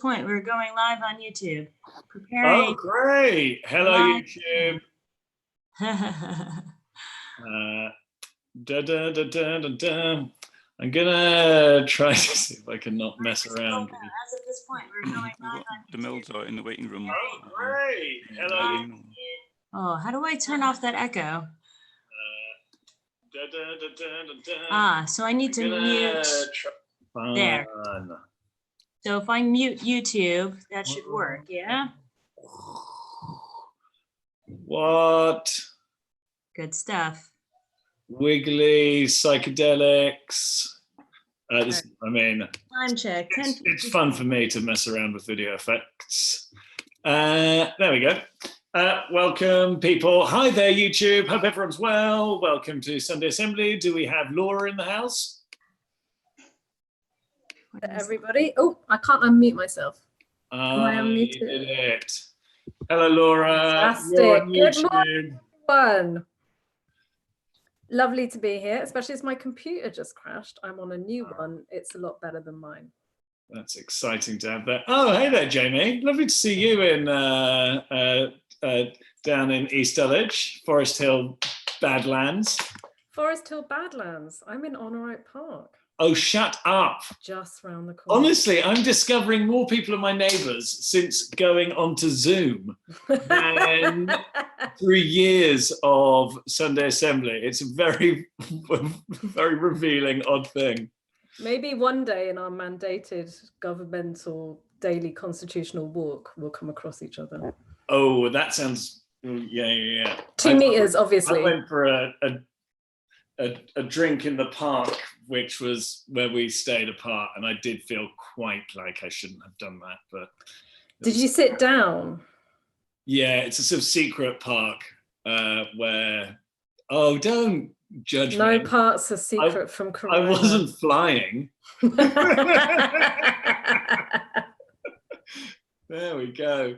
point. We're going live on YouTube. Preparing. Oh, great. Hello, YouTube. I'm gonna try to see if I can not mess around. As of this point, we're going live on the Mills are in the waiting room. Oh, great. Hello. Oh, how do I turn off that echo? So I need to mute there. So if I mute YouTube, that should work, yeah? What? Good stuff. Wiggly, psychedelics. I mean, time check. It's fun for me to mess around with video effects. There we go. Welcome, people. Hi there, YouTube. Hope everyone's well. Welcome to Sunday Assembly. Do we have Laura in the house? Everybody. Oh, I can't unmute myself. Am I unmuted? You did it. Hello, Laura. Fantastic. Good morning, everyone. Lovely to be here, especially as my computer just crashed. I'm on a new one. It's a lot better than mine. That's exciting to have that. Oh, hey there, Jamie. Lovely to see you in down in East Dulwich, Forest Hill Badlands. Forest Hill Badlands. I'm in Honor Oak Park. Oh, shut up. Just round the corner. Honestly, I'm discovering more people are my neighbours since going onto Zoom than through years of Sunday Assembly. It's a very, very revealing, odd thing. Maybe one day in our mandated governmental daily constitutional walk, we'll come across each other. Oh, that sounds, yeah. 2 meters, obviously. I went for a drink in the park, which was where we stayed apart, and I did feel quite like I shouldn't have done that. But did you sit down? Yeah, it's a sort of secret park where, oh, don't judge me. No parts are secret from Corona. I wasn't flying. There we go.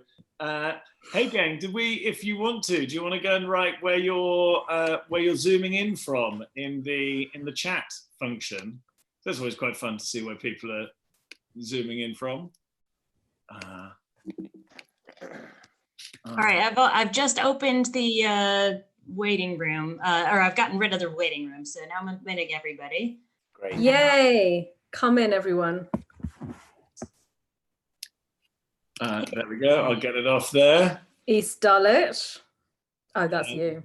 Hey gang, if you want to, do you want to go and write where you're zooming in from in the chat function? That's always quite fun to see where people are zooming in from. All right, I've just opened the waiting room, or I've gotten rid of the waiting room, so now I'm admitting everybody. Great. Yay! Come in, everyone. There we go. I'll get it off there. East Dulwich. Oh, that's you.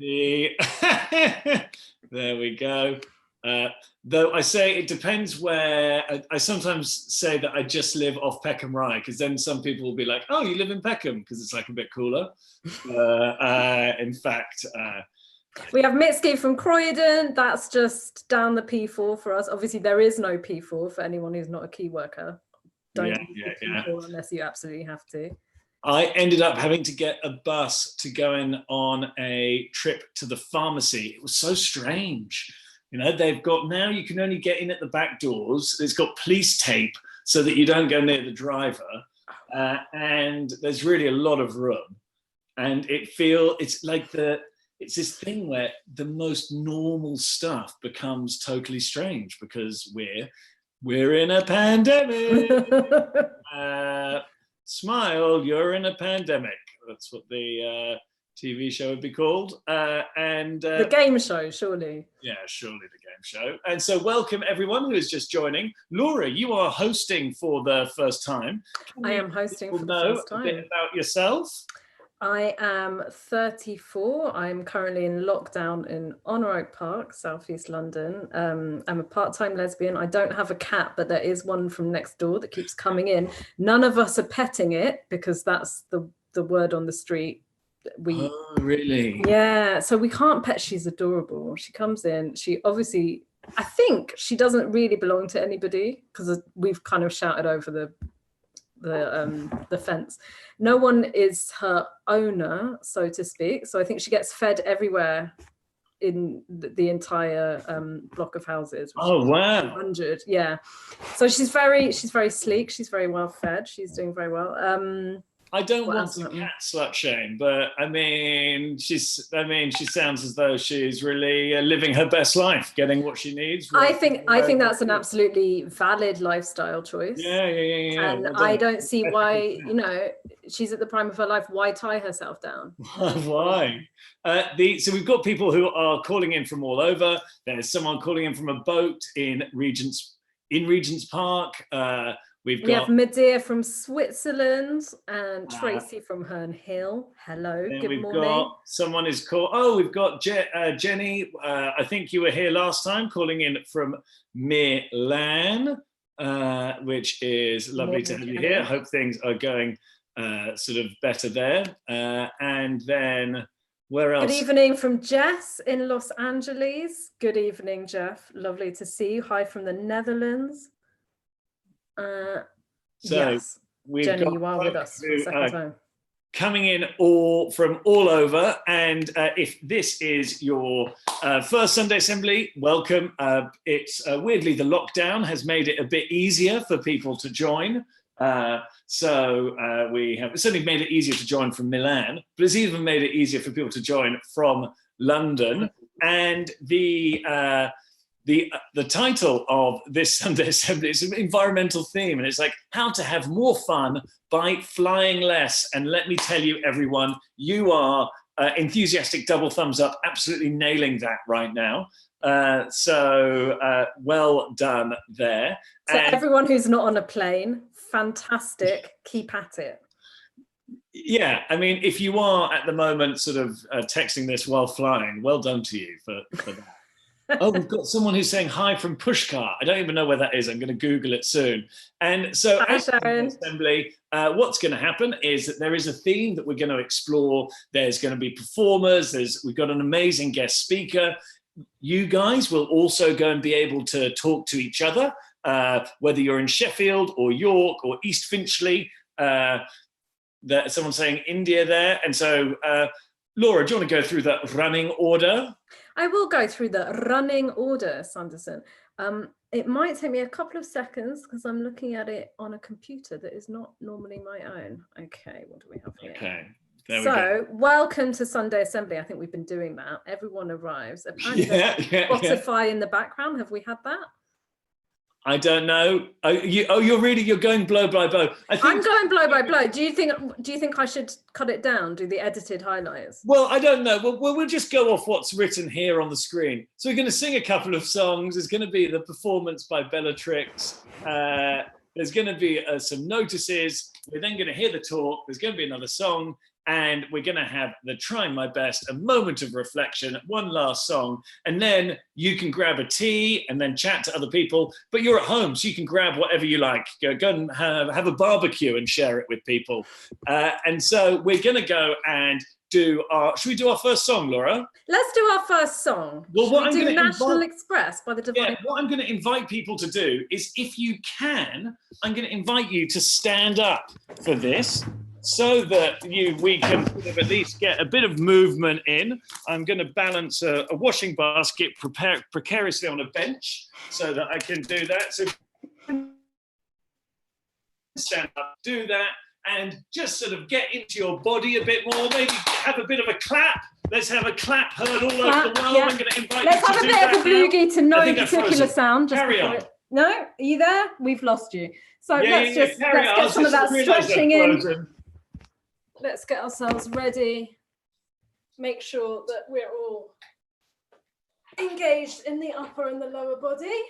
There we go. Though I say it depends where. I sometimes say that I just live off Peckham Rye, because then some people will be like, "Oh, you live in Peckham," because it's like a bit cooler. In fact, we have Mitski from Croydon. That's just down the P4 for us. Obviously, there is no P4 for anyone who's not a key worker. Don't use the P4 unless you absolutely have to. I ended up having to get a bus to go in on a trip to the pharmacy. It was so strange. You know, they've got, now you can only get in at the back doors. It's got police tape so that you don't go near the driver. And there's really a lot of room. And it's like it's this thing where the most normal stuff becomes totally strange because we're in a pandemic. Smile, you're in a pandemic. That's what the TV show would be called. The game show, surely. Yeah, surely the game show. And so welcome everyone who is just joining. Laura, you are hosting for the first time. I am hosting for the first time. A bit about yourself? I am 34. I'm currently in lockdown in Honor Oak Park, Southeast London. I'm a part-time lesbian. I don't have a cat, but there is one from next door that keeps coming in. None of us are petting it because that's the word on the street. Oh, really? Yeah, so we can't pet. She's adorable. She comes in. She obviously, I think she doesn't really belong to anybody because we've kind of shouted over the fence. No one is her owner, so to speak. So I think she gets fed everywhere in the entire block of houses. Oh wow! 100, yeah. So she's very sleek. She's very well fed. She's doing very well. I don't What want else to happened? cat slut shame, but I mean, she sounds as though she's really living her best life, getting what she needs. I think that's an absolutely valid lifestyle choice. Yeah. And Well I done. don't see why, you know, she's at the prime of her life. Why tie herself down? Why? So we've got people who are calling in from all over. There's someone calling in from a boat in Regent's Park. We have Medea from Switzerland and Tracy from Herne Hill. Hello, good morning. Got someone is called. Oh, we've got Jenny. I think you were here last time, calling in from Milan, which is lovely to have you here. Hope things are going sort of better there. And then where else? Good evening from Jess in Los Angeles. Good evening, Jeff. Lovely to see you. Hi from the Netherlands. Yes, Jenny, you are with us for a second time. Coming in from all over, and if this is your first Sunday Assembly, welcome. It's weirdly, the lockdown has made it a bit easier for people to join. So we have certainly made it easier to join from Milan, but it's even made it easier for people to join from London. And the title of this Sunday Assembly is an environmental theme, and it's like how to have more fun by flying less. And let me tell you, everyone, you are enthusiastic double thumbs up, absolutely nailing that right now. So well done there. So everyone who's not on a plane, fantastic, keep at it. Yeah, I mean, if you are at the moment sort of texting this while flying, well done to you for that. Oh, we've got someone who's saying hi from Pushkar. I don't even know where that is. I'm going to Google it soon. And so hi, at the Assembly, what's going to happen is that there is a theme that we're going to explore. There's going to be performers. We've got an amazing guest speaker. You guys will also go and be able to talk to each other, whether you're in Sheffield or York or East Finchley. Someone's saying India there. And so, Laura, do you want to go through the running order? I will go through the running order, Sanderson. It might take me a couple of seconds because I'm looking at it on a computer that is not normally my own. Okay, what do we have here? Okay, there we go. So, welcome to Sunday Assembly. I think we've been doing that. Everyone arrives. Apparently, Spotify in the background. Have we had that? I don't know. You're going blow by blow. I'm going blow by blow. Do you think I should cut it down? Do the edited highlights? Well, I don't know. We'll just go off what's written here on the screen. So we're going to sing a couple of songs. There's going to be the performance by Bellatrix. There's going to be some notices. We're then going to hear the talk. There's going to be another song. And we're going to have the Trying My Best, a moment of reflection, one last song. And then you can grab a tea and then chat to other people. But you're at home, so you can grab whatever you like. Go and have a barbecue and share it with people. And so we're going to go and should we do our first song, Laura? Let's do our first song. Well, what I'm going to National Express by the Divine. Yeah, what I'm going to invite people to do is, if you can, I'm going to invite you to stand up for this, so that we can sort of at least get a bit of movement in. I'm going to balance a washing basket precariously on a bench so that I can do that. So stand up, do that, and just sort of get into your body a bit more. Maybe have a bit of a clap. Let's have a clap heard all over the world. Yeah. I'm going to invite you to do that. Let's have a bit of a boogie to no particular sound. Carry on. No, are you there? We've lost you. So let's get some of that stretching in. Let's get ourselves ready. Make sure that we're all engaged in the upper and the lower body.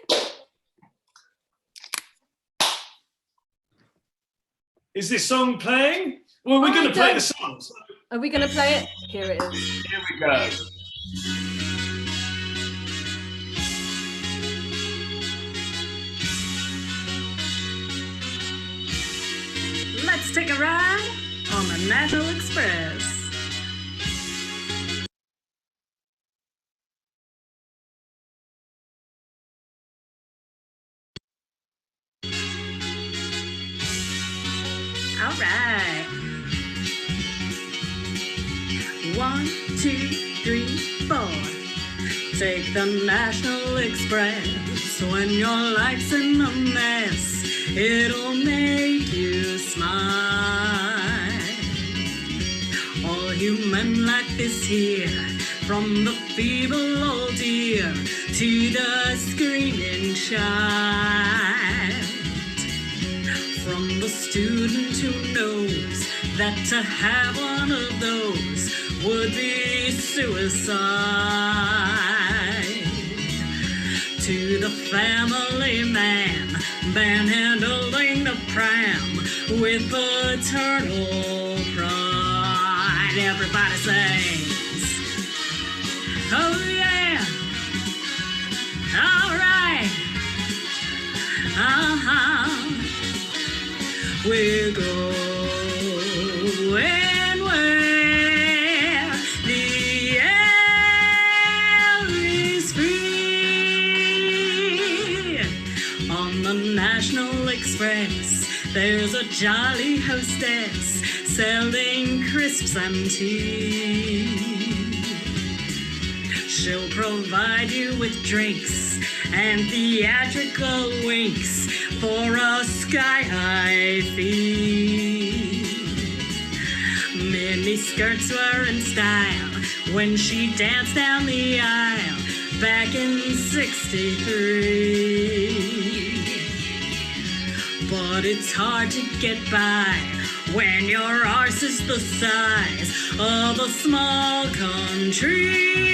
Is this song playing? Well, we're going to play the song. So. Are we going to play it? Here it is. Here we go. Let's take a ride on the National Express. All right. 1, 2, 3, 4. Take the National Express. When your life's in a mess, it'll make you smile. human life is here, from the feeble old deer to the screaming child, from the student who knows that to have one of those would be suicide, to the family man manhandling the pram with eternal pride. Everybody sings, oh yeah, all right, we're going where the air is free. On the National Express, there's a jolly hostess selling crisps and tea. She'll provide you with drinks and theatrical winks for a sky-high fee. Mini skirts were in style when she danced down the aisle back in '63. But it's hard to get by when your arse is the size of a small country.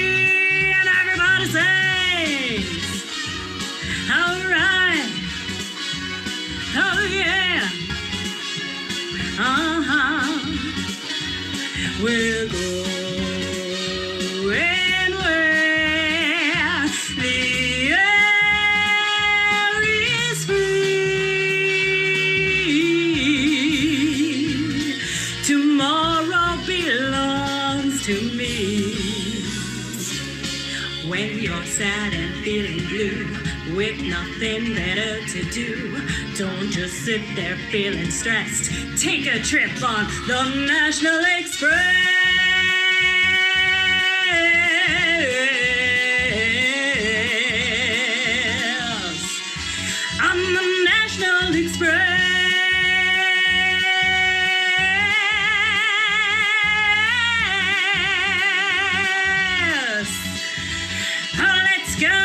And everybody sings, all right, oh yeah, we're going where the air is free. Tomorrow belongs to me. When you're sad and feeling blue, with nothing better to do, don't just sit there feeling stressed. Take a trip on the National Express. On the National Express. Let's go.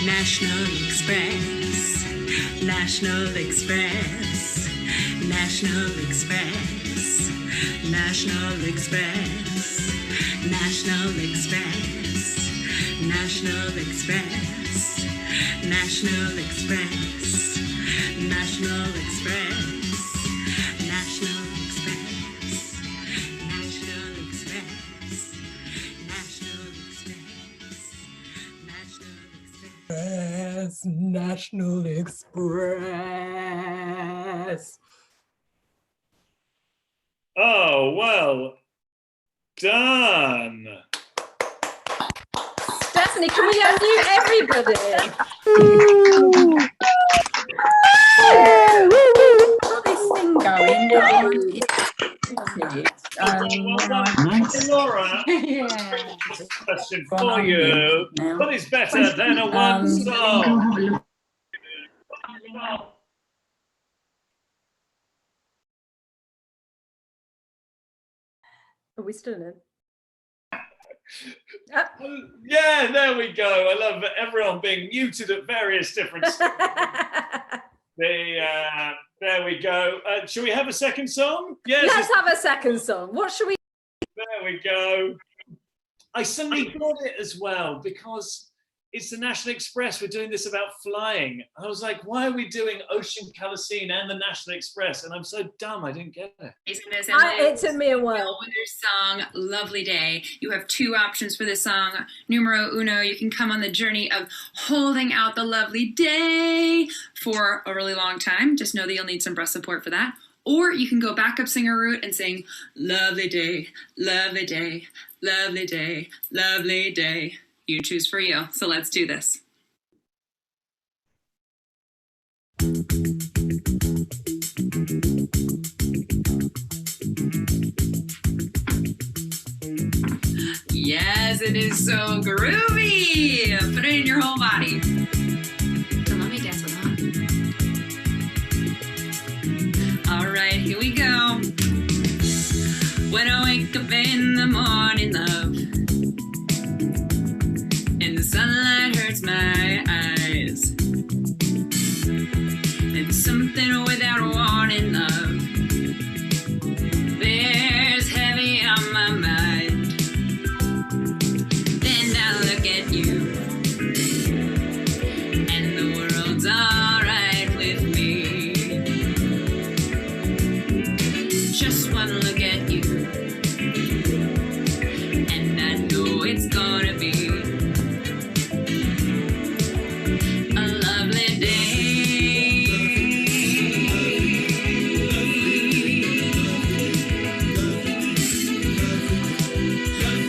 National Express, National Express, National Express, National Express, National Express, National Express, National Express, National Express, National Express, National Express, National Express, National Express. Oh, well done. Stephanie, can we unmute everybody? Got this thing going. Laura, Yeah. question for you. What is better than a one song? Are we still in? Yeah, there we go. I love everyone being muted at various different there we go. Shall we have a second song? Yes. Let's have a second song. What should we? There we go. I suddenly got it as well because it's the National Express. We're doing this about flying. I was like, why are we doing Ocean Colour Scene and the National Express? And I'm so dumb, I didn't get it. It took me a while. With your song, Lovely Day. You have two options for this song. Numero uno, you can come on the journey of holding out the lovely day for a really long time. Just know that you'll need some breath support for that. Or you can go backup singer route and sing lovely day, lovely day, lovely day, lovely day. You choose for you. So let's do this. it is so groovy. Put it in your whole body. So let me dance along. All right, here we go. When I wake up in the morning, love, and the sunlight hurts my eyes, and something without warning, love, bears heavy on my mind. Then I look at you, and the world's alright with me. Just one look at you, and I know it's gonna be a lovely day.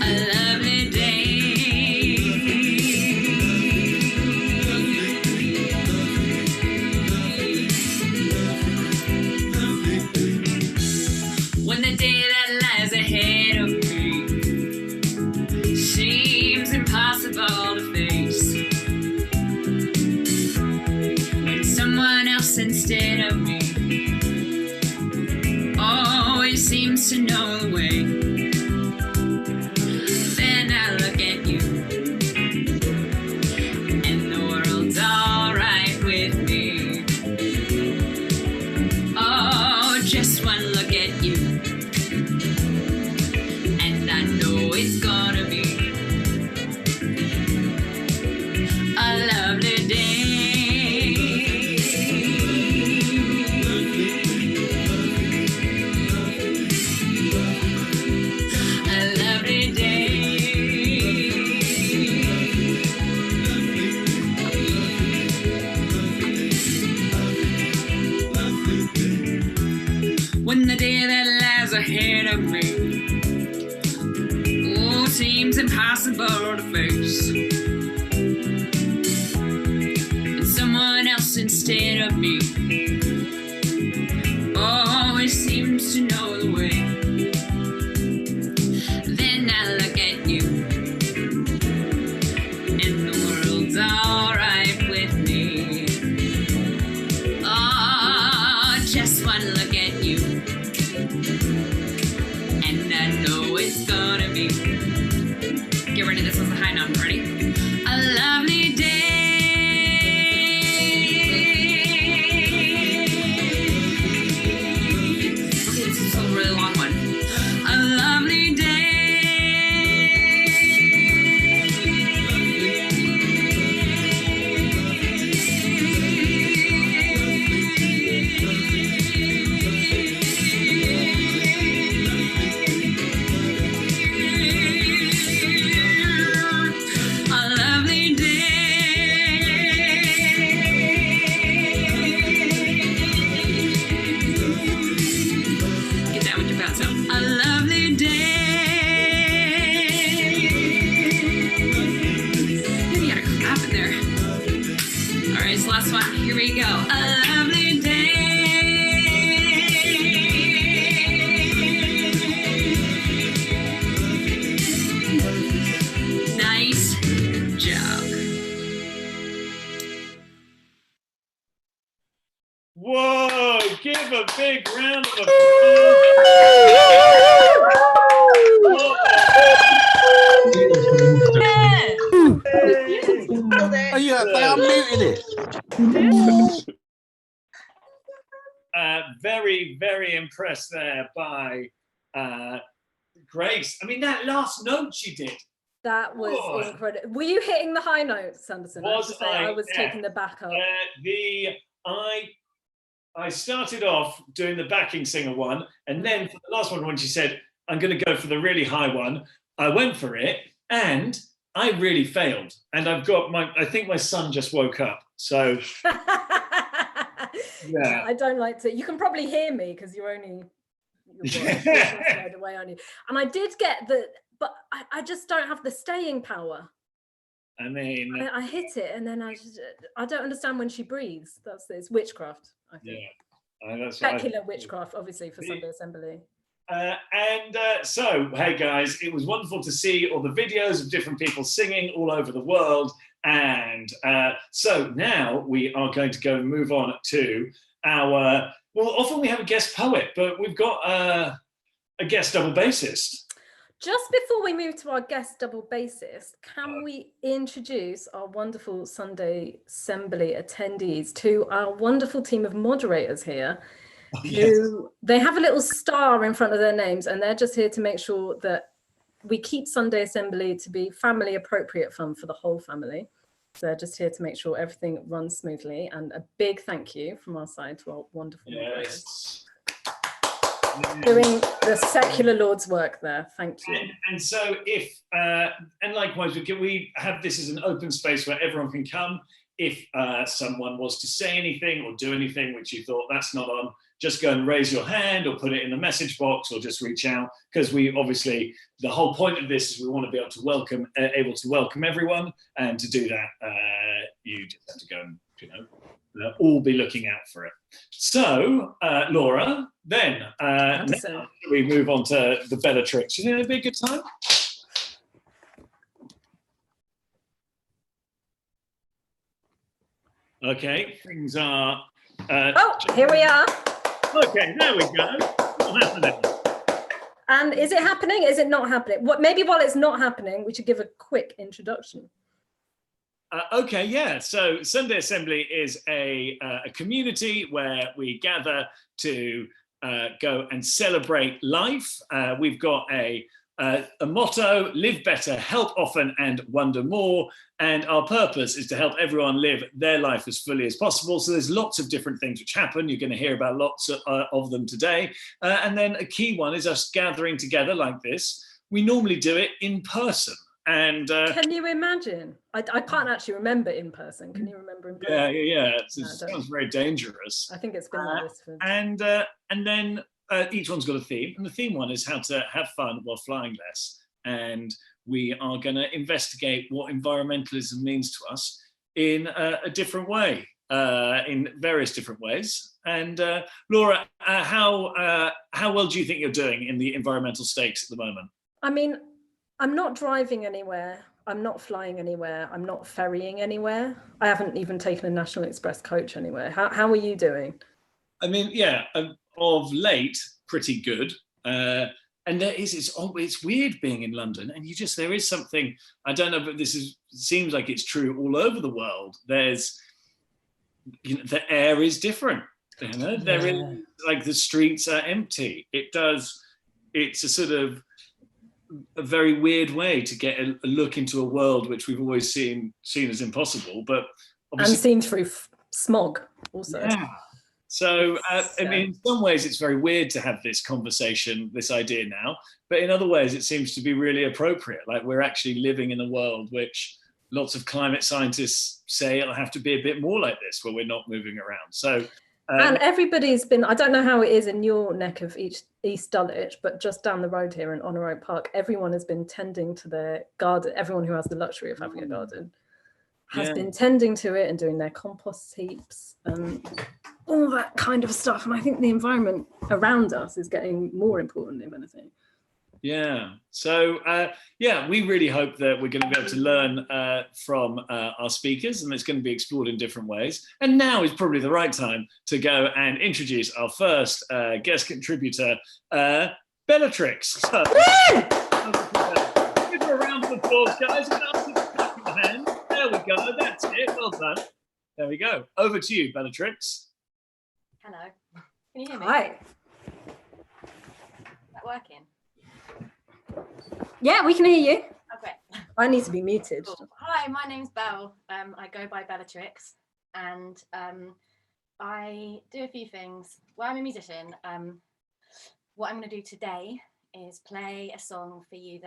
A lovely day. When the day that lies ahead of me seems impossible to face, when someone else instead of me always seems to know the way, then I look at you, and the world's alright with me. Oh, just one look at you, and I know it's gonna be a lovely day. A lovely day. When the day that lies ahead of me, oh, seems impossible to face, and someone else instead of me always seems to know the way, then I look at you, and the world's alright with me. Oh, just one look at you, and I know it's gonna be, get ready, this is a high note, ready? A lovely day. Okay, this is a really long one. A lovely day. A lovely day. Get down with your bounce out. A lovely day. You got a crap in there. All right, so last one. Here we go. A lovely day. Nice job. Whoa, give a big round of applause. Oh yeah, they unmuted it. Very, very impressed there by Grace. I mean, that last note she did. That was Oh. incredible. Were you hitting the high notes, Sanderson? I have to say, I was Yeah. taking the back up. I started off doing the backing singer one, and then for the last one, when she said, I'm going to go for the really high one, I went for it, and I really failed. And I've got I think my son just woke up. So, yeah. I don't like to, you can probably hear me because you're only slowed away on you. And I did get the, but I just don't have the staying power. I mean, I hit it and then I don't understand when she breathes. It's witchcraft, I think. yeah. That's Spectacular witchcraft, obviously, for Sunday Assembly. So, hey guys, it was wonderful to see all the videos of different people singing all over the world. And so now we are going to go and move on to our, well, often we have a guest poet, but we've got a guest double bassist. Just before we move to our guest double bassist, can we introduce our wonderful Sunday Assembly attendees to our wonderful team of moderators here? Who they have a little star in front of their names, and they're just here to make sure that we keep Sunday Assembly to be family appropriate fun for the whole family. So they're just here to make sure everything runs smoothly. And a big thank you from our side to our wonderful moderators. Doing the secular Lord's work there. Thank you. And so if, and likewise, we have this as an open space where everyone can come. If someone was to say anything or do anything which you thought that's not on, just go and raise your hand or put it in the message box or just reach out, because we obviously, the whole point of this is we want to be able to welcome everyone, and to do that you just have to go and, you know, all be looking out for it. So Laura, then now we move on to the Bellatrix. You think it'd be a good time? Okay, things are oh, here we are. Okay, there we go. What's happening? And is it happening? Is it not happening? What, maybe while it's not happening, we should give a quick introduction. Okay, yeah. So Sunday Assembly is a community where we gather to go and celebrate life. We've got a motto: live better, help often, and wonder more. And our purpose is to help everyone live their life as fully as possible. So there's lots of different things which happen. You're going to hear about lots of them today. And then a key one is us gathering together like this. We normally do it in person. And can you imagine? I can't actually remember in person. Can you remember in person? Yeah. It sounds very dangerous. I think it's been like this for... And then each one's got a theme, and the theme one is how to have fun while flying less. And we are going to investigate what environmentalism means to us in a different way, in various different ways. And Laura, how well do you think you're doing in the environmental stakes at the moment? I mean, I'm not driving anywhere. I'm not flying anywhere. I'm not ferrying anywhere. I haven't even taken a National Express coach anywhere. How are you doing? I mean, yeah, of late, pretty good. And it's weird being in London, and there is something, I don't know, but seems like it's true all over the world. There's, the air is different. There is, like, the streets are empty. It's a sort of a very weird way to get a look into a world which we've always seen as impossible, but and seen through smog also. Yeah. So, I mean, in some ways it's very weird to have this conversation, this idea now, but in other ways it seems to be really appropriate. Like, we're actually living in a world which lots of climate scientists say it'll have to be a bit more like this, where we're not moving around. So, and everybody's been, I don't know how it is in your neck of East Dulwich, but just down the road here in Honor Oak Park, everyone has been tending to their garden. Everyone who has the luxury of having a garden has been tending to it and doing their compost heaps and all that kind of stuff. And I think the environment around us is getting more important, if anything. Yeah. So, we really hope that we're going to be able to learn from our speakers, and it's going to be explored in different ways. And now is probably the right time to go and introduce our first guest contributor, Bellatrix. So, give her a round of applause, guys. There we go. That's it. Well done. There we go. Over to you, Bellatrix. Hello. Can you hear me? Hi. Is that working? Yeah, we can hear you. Okay. I need to be muted. Cool. Hi, my name's Belle. I go by Bellatrix, and I do a few things. Well, I'm a musician. What I'm going to do today is play a song for you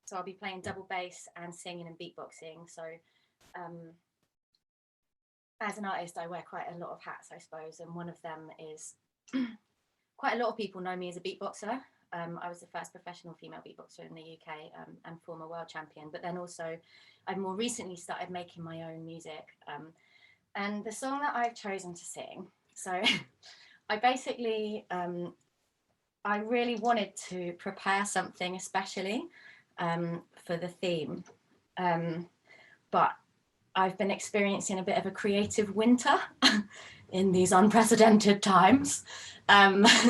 so I'll be playing double bass and singing and beatboxing. So as an artist, I wear quite a lot of hats, I suppose, and one of them is quite a lot of people know me as a beatboxer. I was the first professional female beatboxer in the UK and former world champion, but then also I've more recently started making my own music. And the song that I've chosen to sing, so I basically I really wanted to prepare something especially for the theme, but I've been experiencing a bit of a creative winter in these unprecedented times.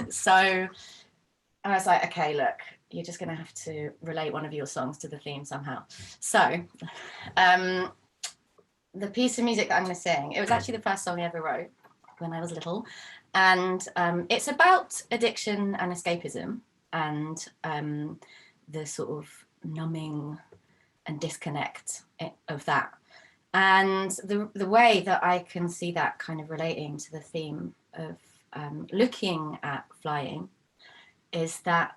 So I was like, okay, look, you're just gonna have to relate one of your songs to the theme somehow. So the piece of music that I'm gonna sing, it was actually the first song I ever wrote when I was little. And it's about addiction and escapism and the sort of numbing and disconnect of that. And the way that I can see that kind of relating to the theme of looking at flying is that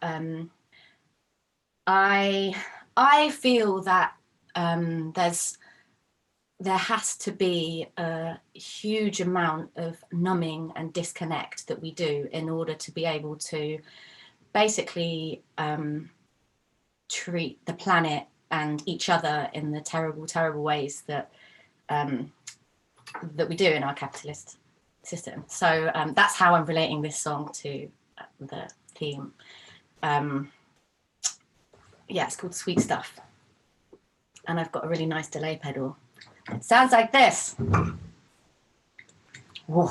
I feel that there has to be a huge amount of numbing and disconnect that we do in order to be able to basically treat the planet and each other in the terrible, terrible ways that that we do in our capitalist system. So that's how I'm relating this song to the theme. Yeah, it's called Sweet Stuff. And I've got a really nice delay pedal. It sounds like this. Whoa.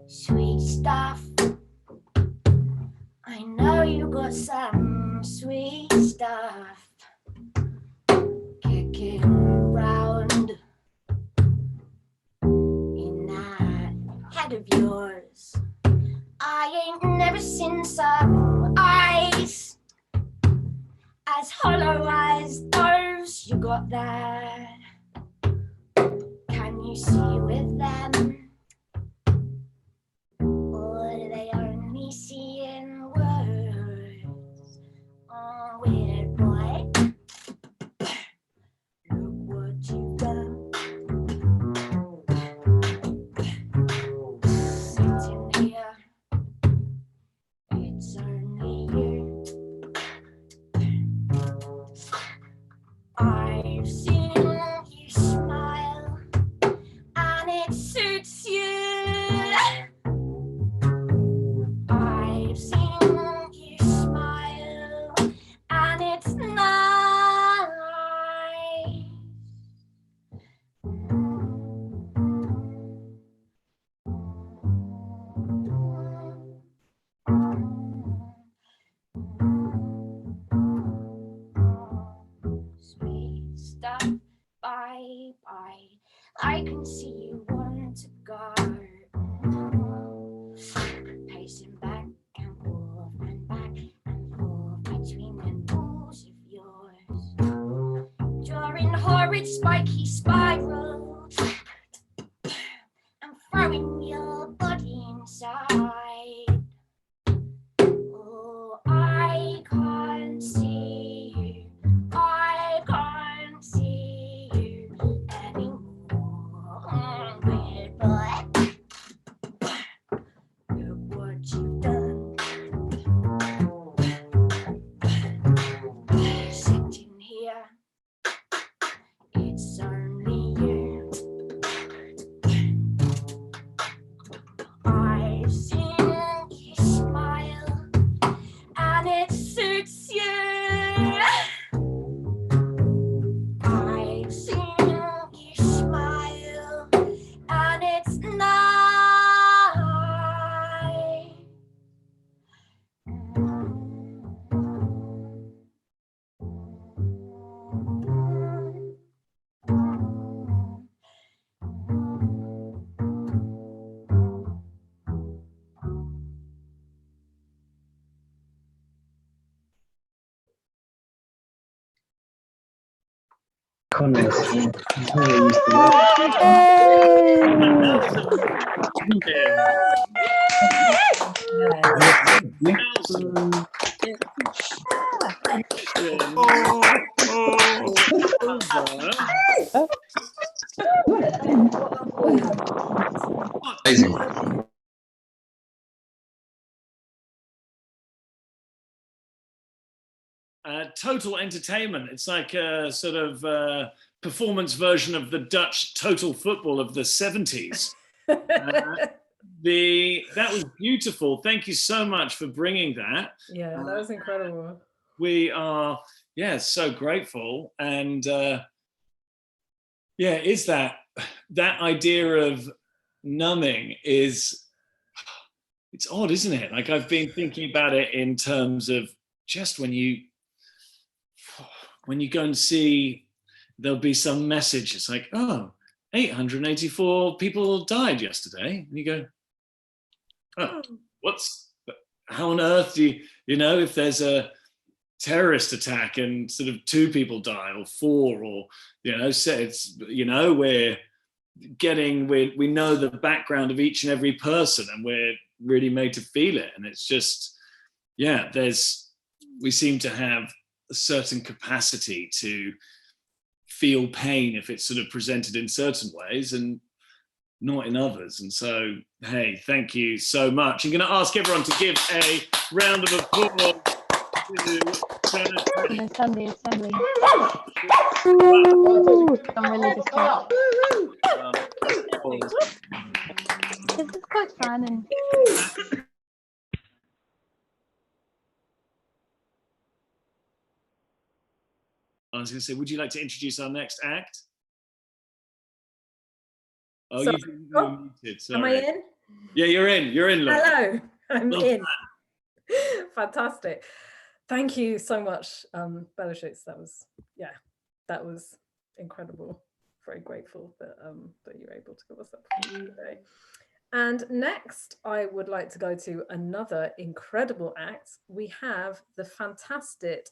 Sweet stuff. I know you got some sweet stuff kicking around in that head of yours. I ain't never seen some eyes as hollow as those you got there. Can you see with them? Weird boy, look what you've done. Sitting here, it's only you. I've seen you smile, and it suits you. I've seen you smile, and it's nice. Sweet stuff, bye bye. I can see you want to go. Pacing back and forth between the walls of yours, drawing horrid spiky spirals and throwing your body inside. Oh, I can't see you, I can't see you anymore. Weird boy, look what you've done. Sitting here, it's only you. I've seen you smile, and it suits you. I've seen you smile, and it's nice. total entertainment. It's like a sort of performance version of the Dutch total football of the 70s. That was beautiful. Thank you so much for bringing that. Yeah, that was incredible. We are, so grateful. And is that idea of numbing is, it's odd, isn't it? Like, I've been thinking about it in terms of just when you go and see, there'll be some message. It's like, 884 people died yesterday. And you go, how on earth do you know, if there's a terrorist attack and sort of 2 people die or 4, or, say it's, we know the background of each and every person, and we're really made to feel it. And it's just, we seem to have a certain capacity to feel pain if it's sort of presented in certain ways and not in others. And so, hey, thank you so much. I'm going to ask everyone to give a round of applause to Sunday assembly. I'm really distracted. This is quite fun. And I was going to say, would you like to introduce our next act? Oh, So, you're muted. Sorry. Am I in? Yeah, you're in. You're in, Laura. Hello, I'm Well in. Fantastic. Thank you so much, Bellatrix. That was incredible. Very grateful that you were able to give us that today. And next, I would like to go to another incredible act. We have the fantastic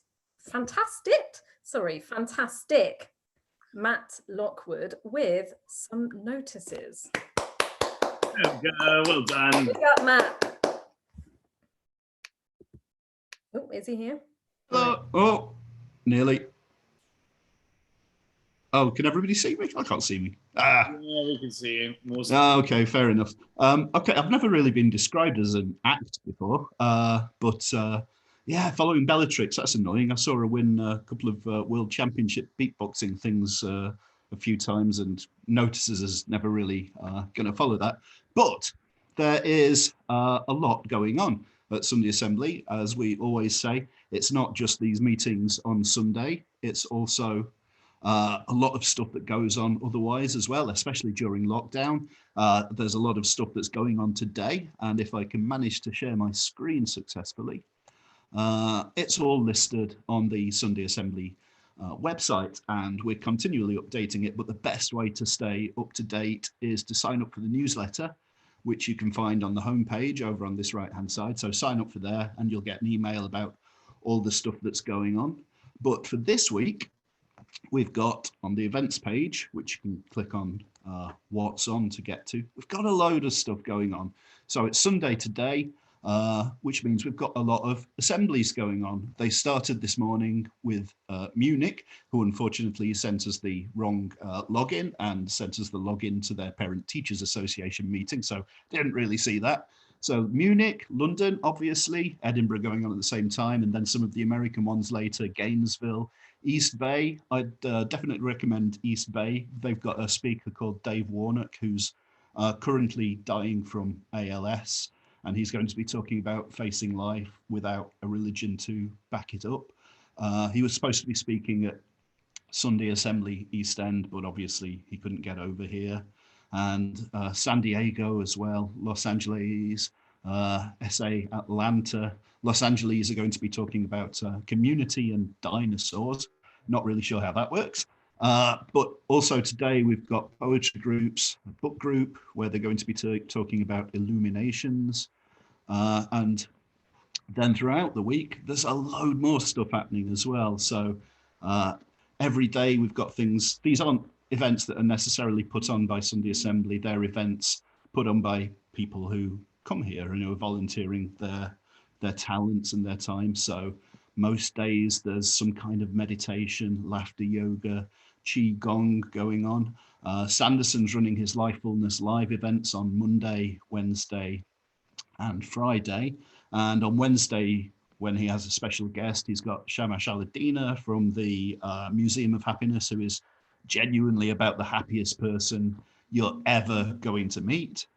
Matt Lockwood with some notices. There we go. Well done. Pick up, Matt. Oh, is he here? Oh, nearly. Oh, can everybody see me? I can't see me. Yeah, we can see you. Okay, fair enough. Okay, I've never really been described as an act before, but following Bellatrix, that's annoying. I saw her win a couple of World Championship beatboxing things a few times, and notices is never really going to follow that. But there is a lot going on at Sunday Assembly. As we always say, it's not just these meetings on Sunday, it's also a lot of stuff that goes on otherwise as well, especially during lockdown. There's a lot of stuff that's going on today, and if I can manage to share my screen successfully, it's all listed on the Sunday Assembly website, and we're continually updating it. But the best way to stay up to date is to sign up for the newsletter, which you can find on the homepage over on this right-hand side. So sign up for there and you'll get an email about all the stuff that's going on. But for this week, we've got on the events page, which you can click on what's on to get to, we've got a load of stuff going on. So it's Sunday today, which means we've got a lot of assemblies going on. They started this morning with Munich, who unfortunately sent us the wrong login and sent us the login to their Parent Teachers Association meeting, so didn't really see that. So Munich, London, obviously, Edinburgh going on at the same time, and then some of the American ones later, Gainesville, East Bay. I'd definitely recommend East Bay. They've got a speaker called Dave Warnock, who's currently dying from ALS. And he's going to be talking about facing life without a religion to back it up. He was supposed to be speaking at Sunday Assembly East End, but obviously he couldn't get over here. And San Diego as well, Los Angeles, SA Atlanta. Los Angeles are going to be talking about community and dinosaurs. Not really sure how that works. But also today we've got poetry groups, a book group where they're going to be talking about illuminations. And then throughout the week, there's a load more stuff happening as well. So every day we've got things. These aren't events that are necessarily put on by Sunday Assembly. They're events put on by people who come here and who are volunteering their talents and their time. So most days there's some kind of meditation, laughter yoga, qigong going on. Sanderson's running his Lifefulness Live events on Monday, Wednesday, and Friday. And on Wednesday, when he has a special guest. He's got Shamash Aladina from the Museum of Happiness, who is genuinely about the happiest person you're ever going to meet.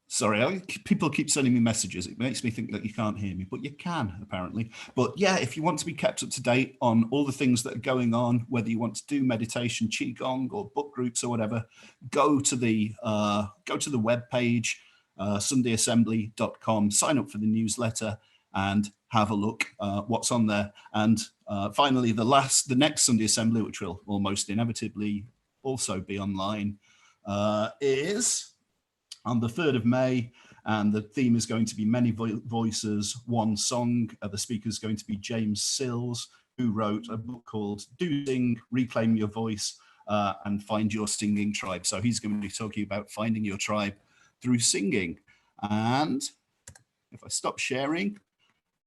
Sorry, people keep sending me messages. It makes me think that you can't hear me, but you can apparently. But yeah, if you want to be kept up to date on all the things that are going on, whether you want to do meditation, qigong, or book groups or whatever, go to the webpage, sundayassembly.com, sign up for the newsletter and have a look what's on there. And finally, the next Sunday Assembly, which will almost inevitably also be online, is on the 3rd of May, and the theme is going to be many voices, one song. The speaker is going to be James Sills, who wrote a book called Do Sing, Reclaim Your Voice, and Find Your Singing Tribe. So he's going to be talking about finding your tribe through singing. And if I stop sharing,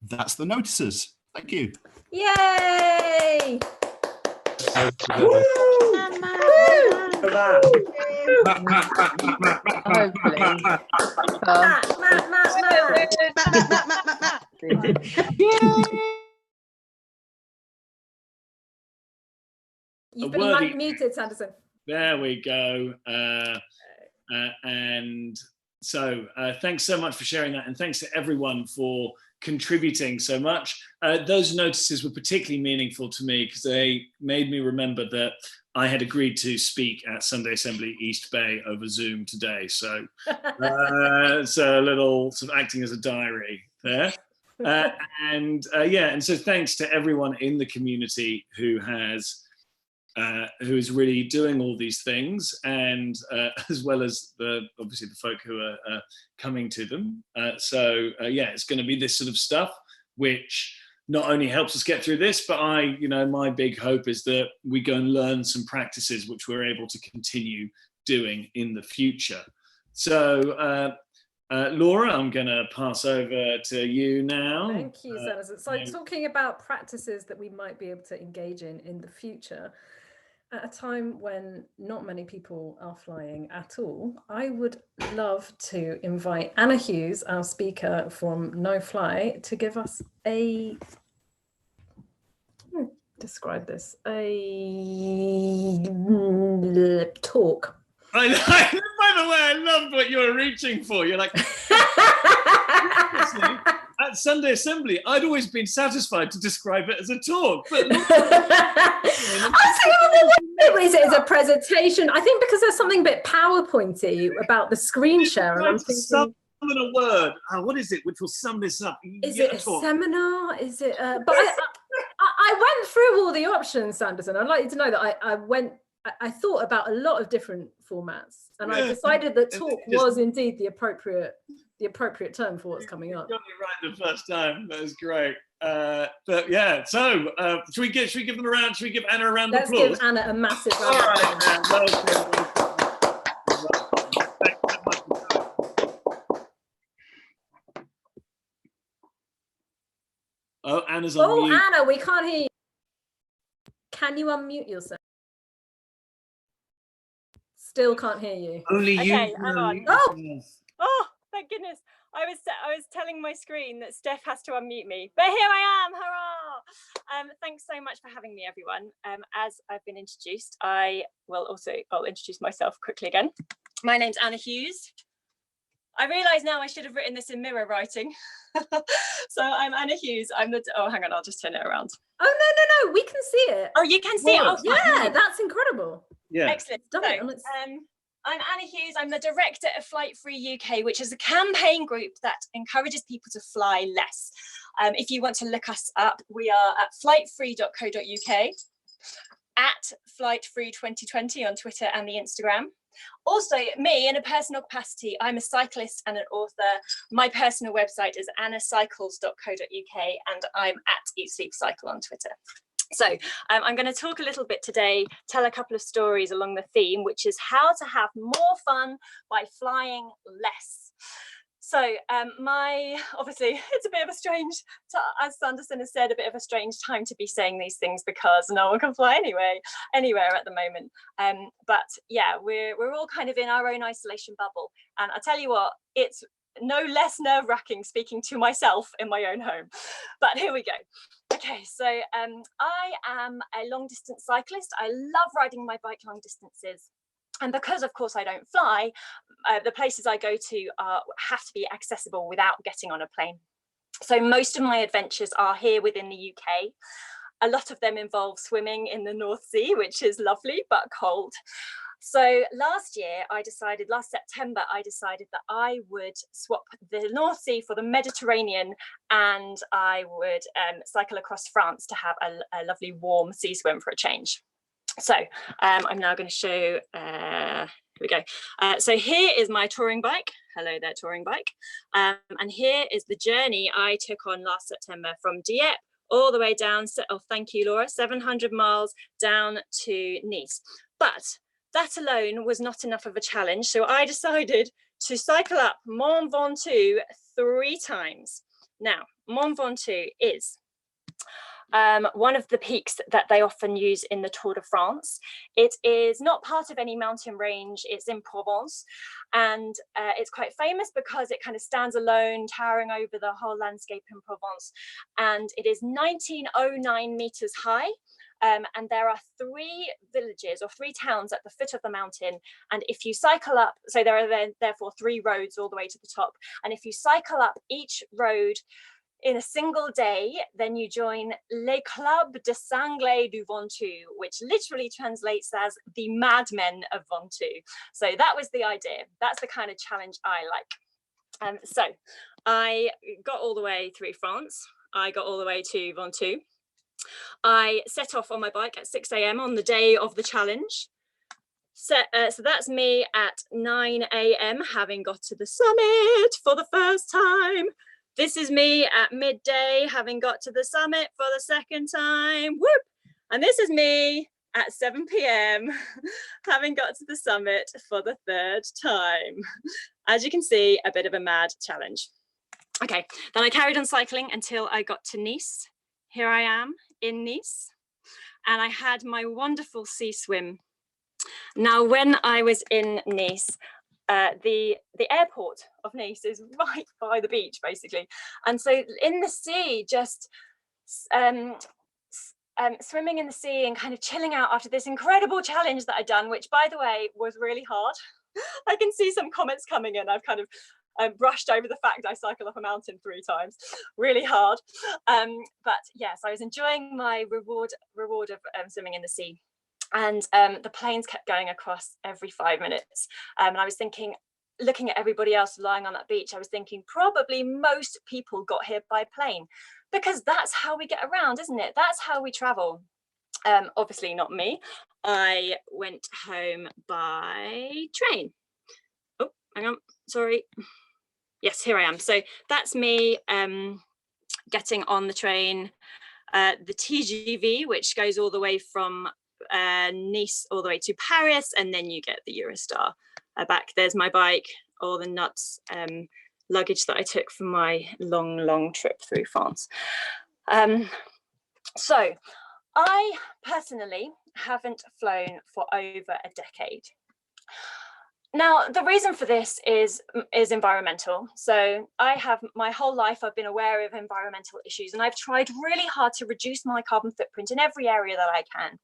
that's the notices. Thank you. Yay! You've been muted, Sanderson. There we go. And so thanks so much for sharing that, and thanks to everyone for contributing so much. Those notices were particularly meaningful to me because they made me remember that I had agreed to speak at Sunday Assembly East Bay over Zoom today. So so a little sort of acting as a diary there. And so thanks to everyone in the community who is really doing all these things, and as well as obviously the folk who are coming to them. It's going to be this sort of stuff which not only helps us get through this, but my big hope is that we go and learn some practices which we're able to continue doing in the future. So Laura, I'm going to pass over to you now. Thank you, Sanderson. So talking about practices that we might be able to engage in the future, at a time when not many people are flying at all, I would love to invite Anna Hughes, our speaker from No Fly, to give us a talk. By the way, I love what you're reaching for. You're like, at Sunday Assembly, I'd always been satisfied to describe it as a talk. But is it as a presentation? I think because there's something a bit PowerPointy about the screen share. And I'm thinking, summon a word. What is it which will sum this up? Is it a seminar? Is it? But I went through all the options, Sanderson. I'd like you to know that I thought about a lot of different formats, and I decided that talk was indeed the appropriate term for what's coming up. You got it right the first time. That was great. But yeah, so should we give them a round? Should we give Anna a round of applause? Let's give Anna a massive round. All right, welcome. Oh, Anna's on mute. Anna, we can't hear you. Can you unmute yourself? Still can't hear you. Only you. Okay, hang on. Oh, thank goodness. I was telling my screen that Steph has to unmute me, but here I am. Hurrah! Thanks so much for having me, everyone. As I've been introduced, I'll introduce myself quickly again. My name's Anna Hughes. I realise now I should have written this in mirror writing. So I'm Anna Hughes. Hang on, I'll just turn it around. Oh, no, we can see it. Oh, you can see it? Oh, yeah, that's incredible. Yeah. Excellent. So, I'm Anna Hughes. I'm the director of Flight Free UK, which is a campaign group that encourages people to fly less. If you want to look us up, we are at flightfree.co.uk, at flightfree2020 on Twitter and the Instagram. Also, me in a personal capacity, I'm a cyclist and an author. My personal website is annacycles.co.uk, and I'm at Eat Sleep Cycle on Twitter. So I'm going to talk a little bit today, tell a couple of stories along the theme, which is how to have more fun by flying less. So obviously it's a bit of a strange, as Sanderson has said, a bit of a strange time to be saying these things because no one can fly anywhere at the moment. But yeah, we're all kind of in our own isolation bubble. And I tell you what, it's no less nerve-wracking speaking to myself in my own home. But here we go. Okay, so I am a long-distance cyclist. I love riding my bike long distances. And because, of course, I don't fly, the places I go to have to be accessible without getting on a plane. So most of my adventures are here within the UK. A lot of them involve swimming in the North Sea, which is lovely but cold. So last September, I decided that I would swap the North Sea for the Mediterranean, and I would cycle across France to have a lovely warm sea swim for a change. So I'm now going to show, here we go. So here is my touring bike. Hello there, touring bike. And here is the journey I took on last September from Dieppe all the way down, oh, thank you, Laura, 700 miles down to Nice. But that alone was not enough of a challenge. So I decided to cycle up Mont Ventoux 3 times. Now, Mont Ventoux is one of the peaks that they often use in the Tour de France. It is not part of any mountain range, it's in Provence, and it's quite famous because it kind of stands alone, towering over the whole landscape in Provence, and it is 1909 meters high. And there are 3 villages or 3 towns at the foot of the mountain. And if you cycle up, so there are then therefore 3 roads all the way to the top. And if you cycle up each road in a single day, then you join Les Clubs de Cinglés du Ventoux, which literally translates as the madmen of Ventoux. So that was the idea. That's the kind of challenge I like. So I got all the way through France. I got all the way to Ventoux. I set off on my bike at 6 a.m. on the day of the challenge. So that's me at 9 a.m. having got to the summit for the first time. This is me at midday having got to the summit for the second time. Whoop! And this is me at 7 p.m. having got to the summit for the 3rd time. As you can see, a bit of a mad challenge. Okay, then I carried on cycling until I got to Nice. Here I am in Nice, and I had my wonderful sea swim. Now, when I was in Nice, the airport of Nice is right by the beach, basically. And so in the sea, just swimming in the sea and kind of chilling out after this incredible challenge that I'd done, which, by the way, was really hard. I can see some comments coming in. I've kind of brushed over the fact I cycled up a mountain 3 times, really hard. But yes, I was enjoying my reward of swimming in the sea. And the planes kept going across every 5 minutes. And I was thinking, looking at everybody else lying on that beach, I was thinking probably most people got here by plane, because that's how we get around, isn't it? That's how we travel. Obviously not me. I went home by train. Oh, hang on, sorry. Yes, here I am. So that's me getting on the train, the TGV, which goes all the way from Nice all the way to Paris, and then you get the Eurostar back. There's my bike, all the nuts luggage that I took for my long trip through France. So I personally haven't flown for over a decade. Now, the reason for this is environmental. So I have, my whole life, I've been aware of environmental issues, and I've tried really hard to reduce my carbon footprint in every area that I can.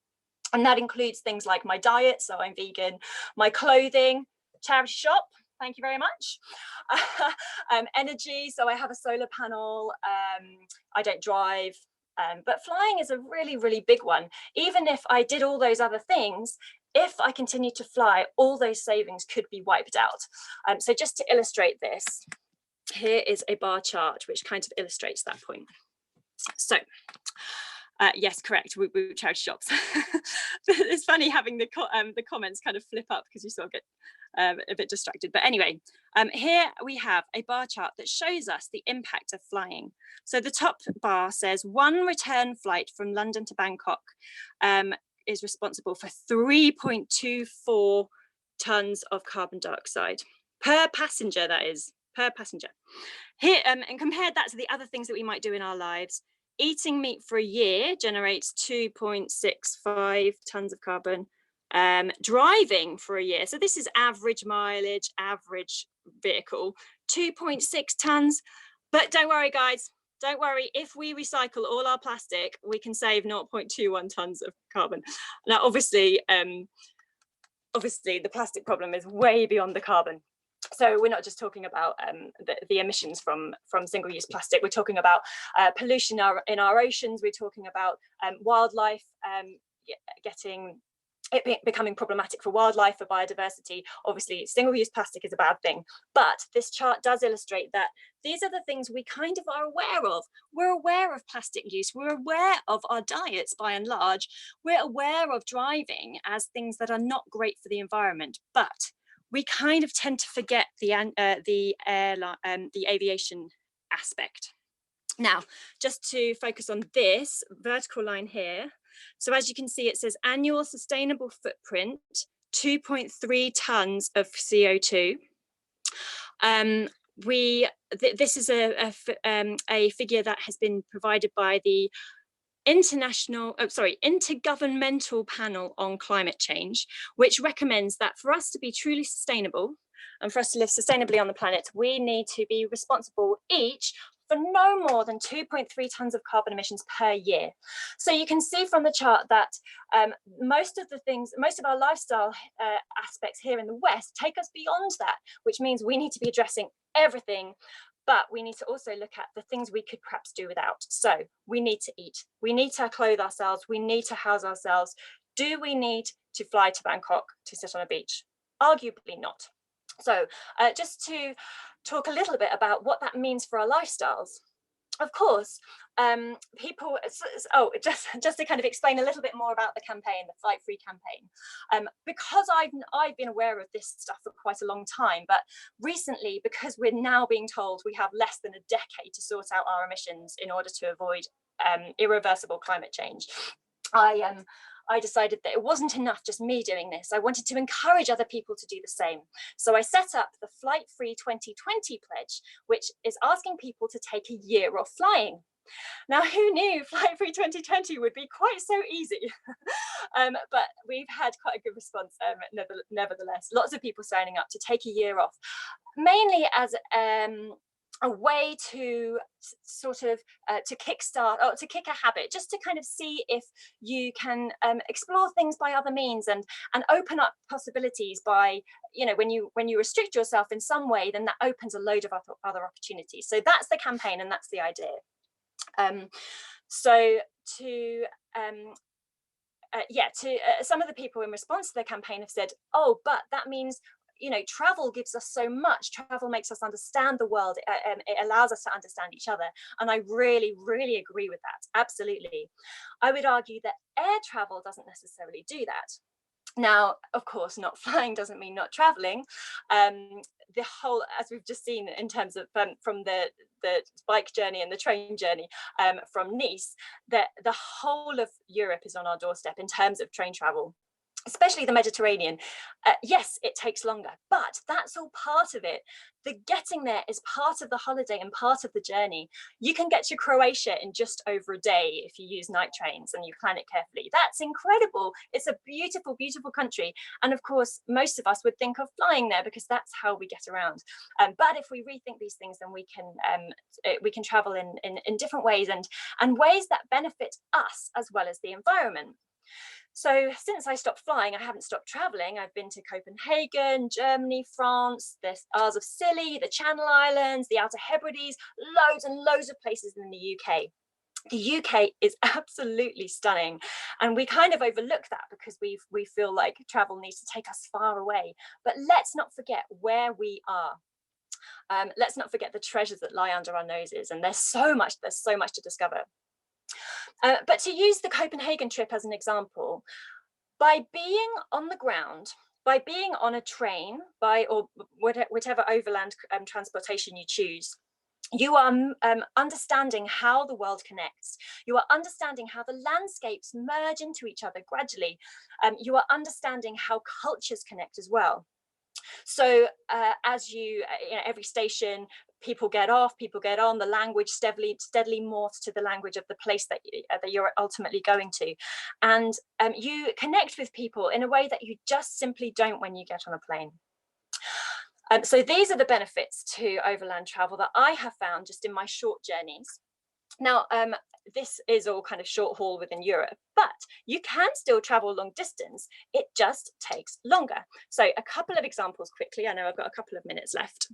And that includes things like my diet, so I'm vegan, my clothing, charity shop, thank you very much, energy, so I have a solar panel, I don't drive, but flying is a really big one. Even if I did all those other things, if I continue to fly, all those savings could be wiped out. So just to illustrate this, here is a bar chart which kind of illustrates that point. So, yes, correct, we charity shops. It's funny having the comments kind of flip up because you sort of get a bit distracted. But anyway, here we have a bar chart that shows us the impact of flying. So the top bar says 1 return flight from London to Bangkok is responsible for 3.24 tons of carbon dioxide per passenger, that is, per passenger. Here, and compared that to the other things that we might do in our lives, eating meat for a year generates 2.65 tons of carbon. Driving for a year, so this is average mileage, average vehicle, 2.6 tons. But don't worry, guys. Don't worry, if we recycle all our plastic, we can save 0.21 tons of carbon. Now, obviously, the plastic problem is way beyond the carbon. So we're not just talking about the emissions from single-use plastic. We're talking about pollution in our oceans. We're talking about wildlife becoming problematic for wildlife, for biodiversity. Obviously, single-use plastic is a bad thing, but this chart does illustrate that these are the things we kind of are aware of. We're aware of plastic use. We're aware of our diets by and large. We're aware of driving as things that are not great for the environment, but we kind of tend to forget the aviation aspect. Now, just to focus on this vertical line here. So as you can see, it says annual sustainable footprint, 2.3 tons of CO2. This is a figure that has been provided by the Intergovernmental Panel on Climate Change, which recommends that for us to be truly sustainable and for us to live sustainably on the planet, we need to be responsible each for no more than 2.3 tons of carbon emissions per year. So you can see from the chart that most of our lifestyle aspects here in the West take us beyond that, which means we need to be addressing everything, but we need to also look at the things we could perhaps do without. So we need to eat, we need to clothe ourselves, we need to house ourselves. Do we need to fly to Bangkok to sit on a beach? Arguably not. So just to talk a little bit about what that means for our lifestyles. Of course, just to kind of explain a little bit more about the campaign, the Flight Free campaign, because I've been aware of this stuff for quite a long time, but recently, because we're now being told we have less than a decade to sort out our emissions in order to avoid irreversible climate change, I decided that it wasn't enough just me doing this. I wanted to encourage other people to do the same. So I set up the Flight Free 2020 pledge, which is asking people to take a year off flying. Now, who knew Flight Free 2020 would be quite so easy? But we've had quite a good response nevertheless. Lots of people signing up to take a year off, mainly as a way to sort of to kickstart or to kick a habit, just to kind of see if you can explore things by other means and open up possibilities by, you know, when you restrict yourself in some way, then that opens a load of other opportunities. So that's the campaign and that's the idea. Some of the people in response to the campaign have said, oh, but that means, you know, travel gives us so much. Travel makes us understand the world. It allows us to understand each other. And I really, really agree with that. Absolutely. I would argue that air travel doesn't necessarily do that. Now, of course, not flying doesn't mean not traveling. The whole, as we've just seen in terms of from the bike journey and the train journey from Nice, that the whole of Europe is on our doorstep in terms of train travel. Especially the Mediterranean. Yes, it takes longer, but that's all part of it. The getting there is part of the holiday and part of the journey. You can get to Croatia in just over a day if you use night trains and you plan it carefully. That's incredible. It's a beautiful, beautiful country. And of course, most of us would think of flying there because that's how we get around. But if we rethink these things, then we can travel in different ways and ways that benefit us as well as the environment. So since I stopped flying, I haven't stopped traveling. I've been to Copenhagen, Germany, France, the Isles of Scilly, the Channel Islands, the Outer Hebrides, loads and loads of places in the UK. The UK is absolutely stunning. And we kind of overlook that because we feel like travel needs to take us far away. But let's not forget where we are. Let's not forget the treasures that lie under our noses. And there's so much to discover. But to use the Copenhagen trip as an example, by being on the ground, by being on a train, or whatever overland transportation you choose, you are understanding how the world connects. You are understanding how the landscapes merge into each other gradually. You are understanding how cultures connect as well. So as every station, people get off, people get on, the language steadily morphs to the language of the place that you're ultimately going to. And you connect with people in a way that you just simply don't when you get on a plane. So these are the benefits to overland travel that I have found just in my short journeys. Now, this is all kind of short haul within Europe, but you can still travel long distance. It just takes longer. So a couple of examples quickly. I know I've got a couple of minutes left.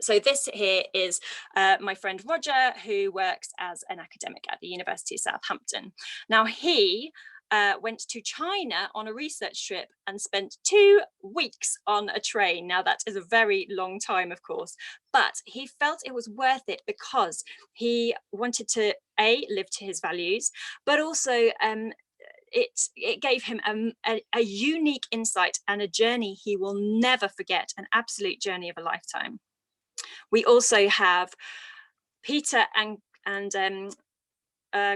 So this here is my friend Roger, who works as an academic at the University of Southampton. Now he went to China on a research trip and spent 2 weeks on a train. Now that is a very long time, of course, but he felt it was worth it because he wanted to live to his values, but also it gave him a unique insight and a journey he will never forget, an absolute journey of a lifetime. We also have Peter and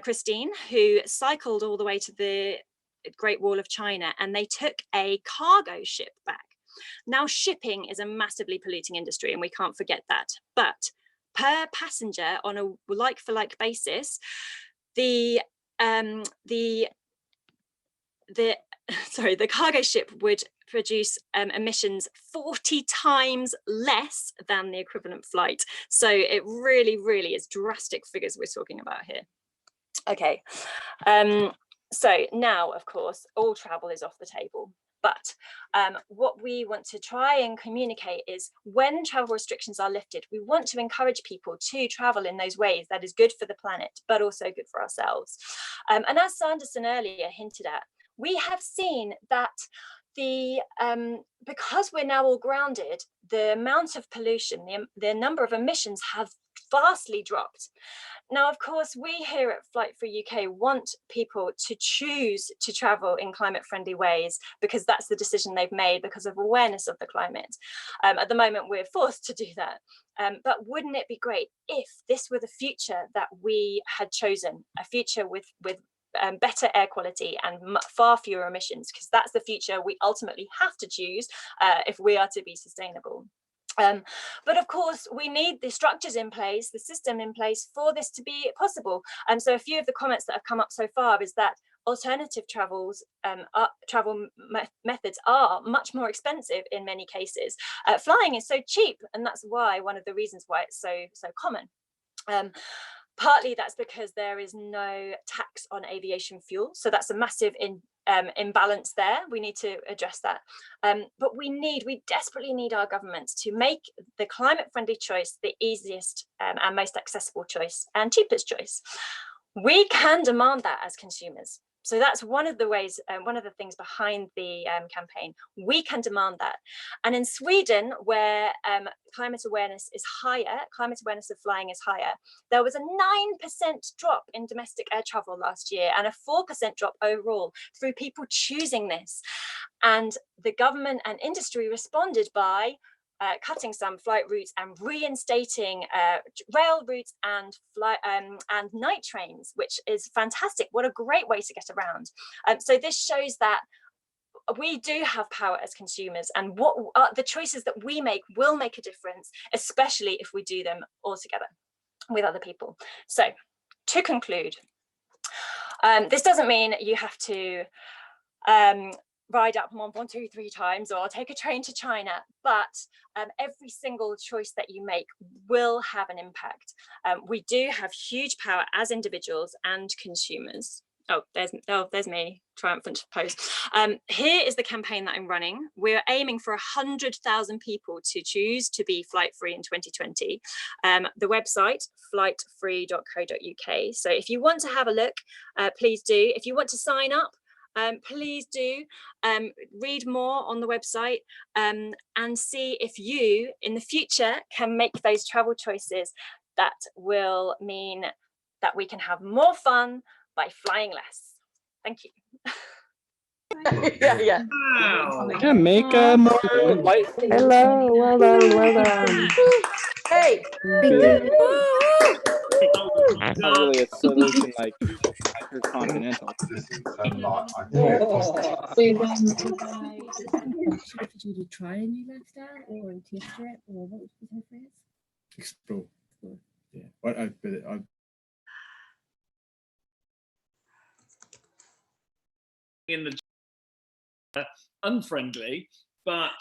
Christine, who cycled all the way to the Great Wall of China, and they took a cargo ship back. Now, shipping is a massively polluting industry, and we can't forget that. But per passenger, on a like-for-like basis, the cargo ship would produce emissions 40 times less than the equivalent flight. So it really, really is drastic figures we're talking about here. Okay, so now, of course, all travel is off the table. But what we want to try and communicate is when travel restrictions are lifted, we want to encourage people to travel in those ways that is good for the planet, but also good for ourselves. And as Sanderson earlier hinted at, we have seen that because we're now all grounded, the amount of pollution, the number of emissions have vastly dropped. Now, of course, we here at Flight Free UK want people to choose to travel in climate-friendly ways because that's the decision they've made because of awareness of the climate. At the moment, we're forced to do that. But wouldn't it be great if this were the future that we had chosen, a future with better air quality and far fewer emissions, because that's the future we ultimately have to choose if we are to be sustainable. But of course, we need the structures in place, the system in place for this to be possible. And so a few of the comments that have come up so far is that alternative travel methods are much more expensive in many cases. Flying is so cheap, and that's why one of the reasons why it's so common. Partly that's because there is no tax on aviation fuel. So that's a massive imbalance there. We need to address that. But we desperately need our governments to make the climate-friendly choice the easiest and most accessible choice and cheapest choice. We can demand that as consumers. So that's one of the ways, one of the things behind the campaign. We can demand that. And in Sweden, where climate awareness is higher, climate awareness of flying is higher, there was a 9% drop in domestic air travel last year and a 4% drop overall through people choosing this. And the government and industry responded by cutting some flight routes and reinstating rail routes and night trains, which is fantastic. What a great way to get around. So this shows that we do have power as consumers, and what the choices that we make will make a difference, especially if we do them all together with other people. So to conclude, this doesn't mean you have to ride up Mont Ventoux 3 times or take a train to China, but every single choice that you make will have an impact. We do have huge power as individuals and consumers. Oh, there's me, triumphant pose. Here is the campaign that I'm running. We're aiming for 100,000 people to choose to be flight free in 2020. The website, flightfree.co.uk. So if you want to have a look, please do. If you want to sign up, please do read more on the website and see if you in the future can make those travel choices that will mean that we can have more fun by flying less. Thank you. Yeah. Wow. Yeah, make more light. Hello, well done. Hey. Not really a solution like intercontinental. Did you try a new lifestyle or test it, or what was the phrase? Explore. Yeah, I've in the unfriendly, but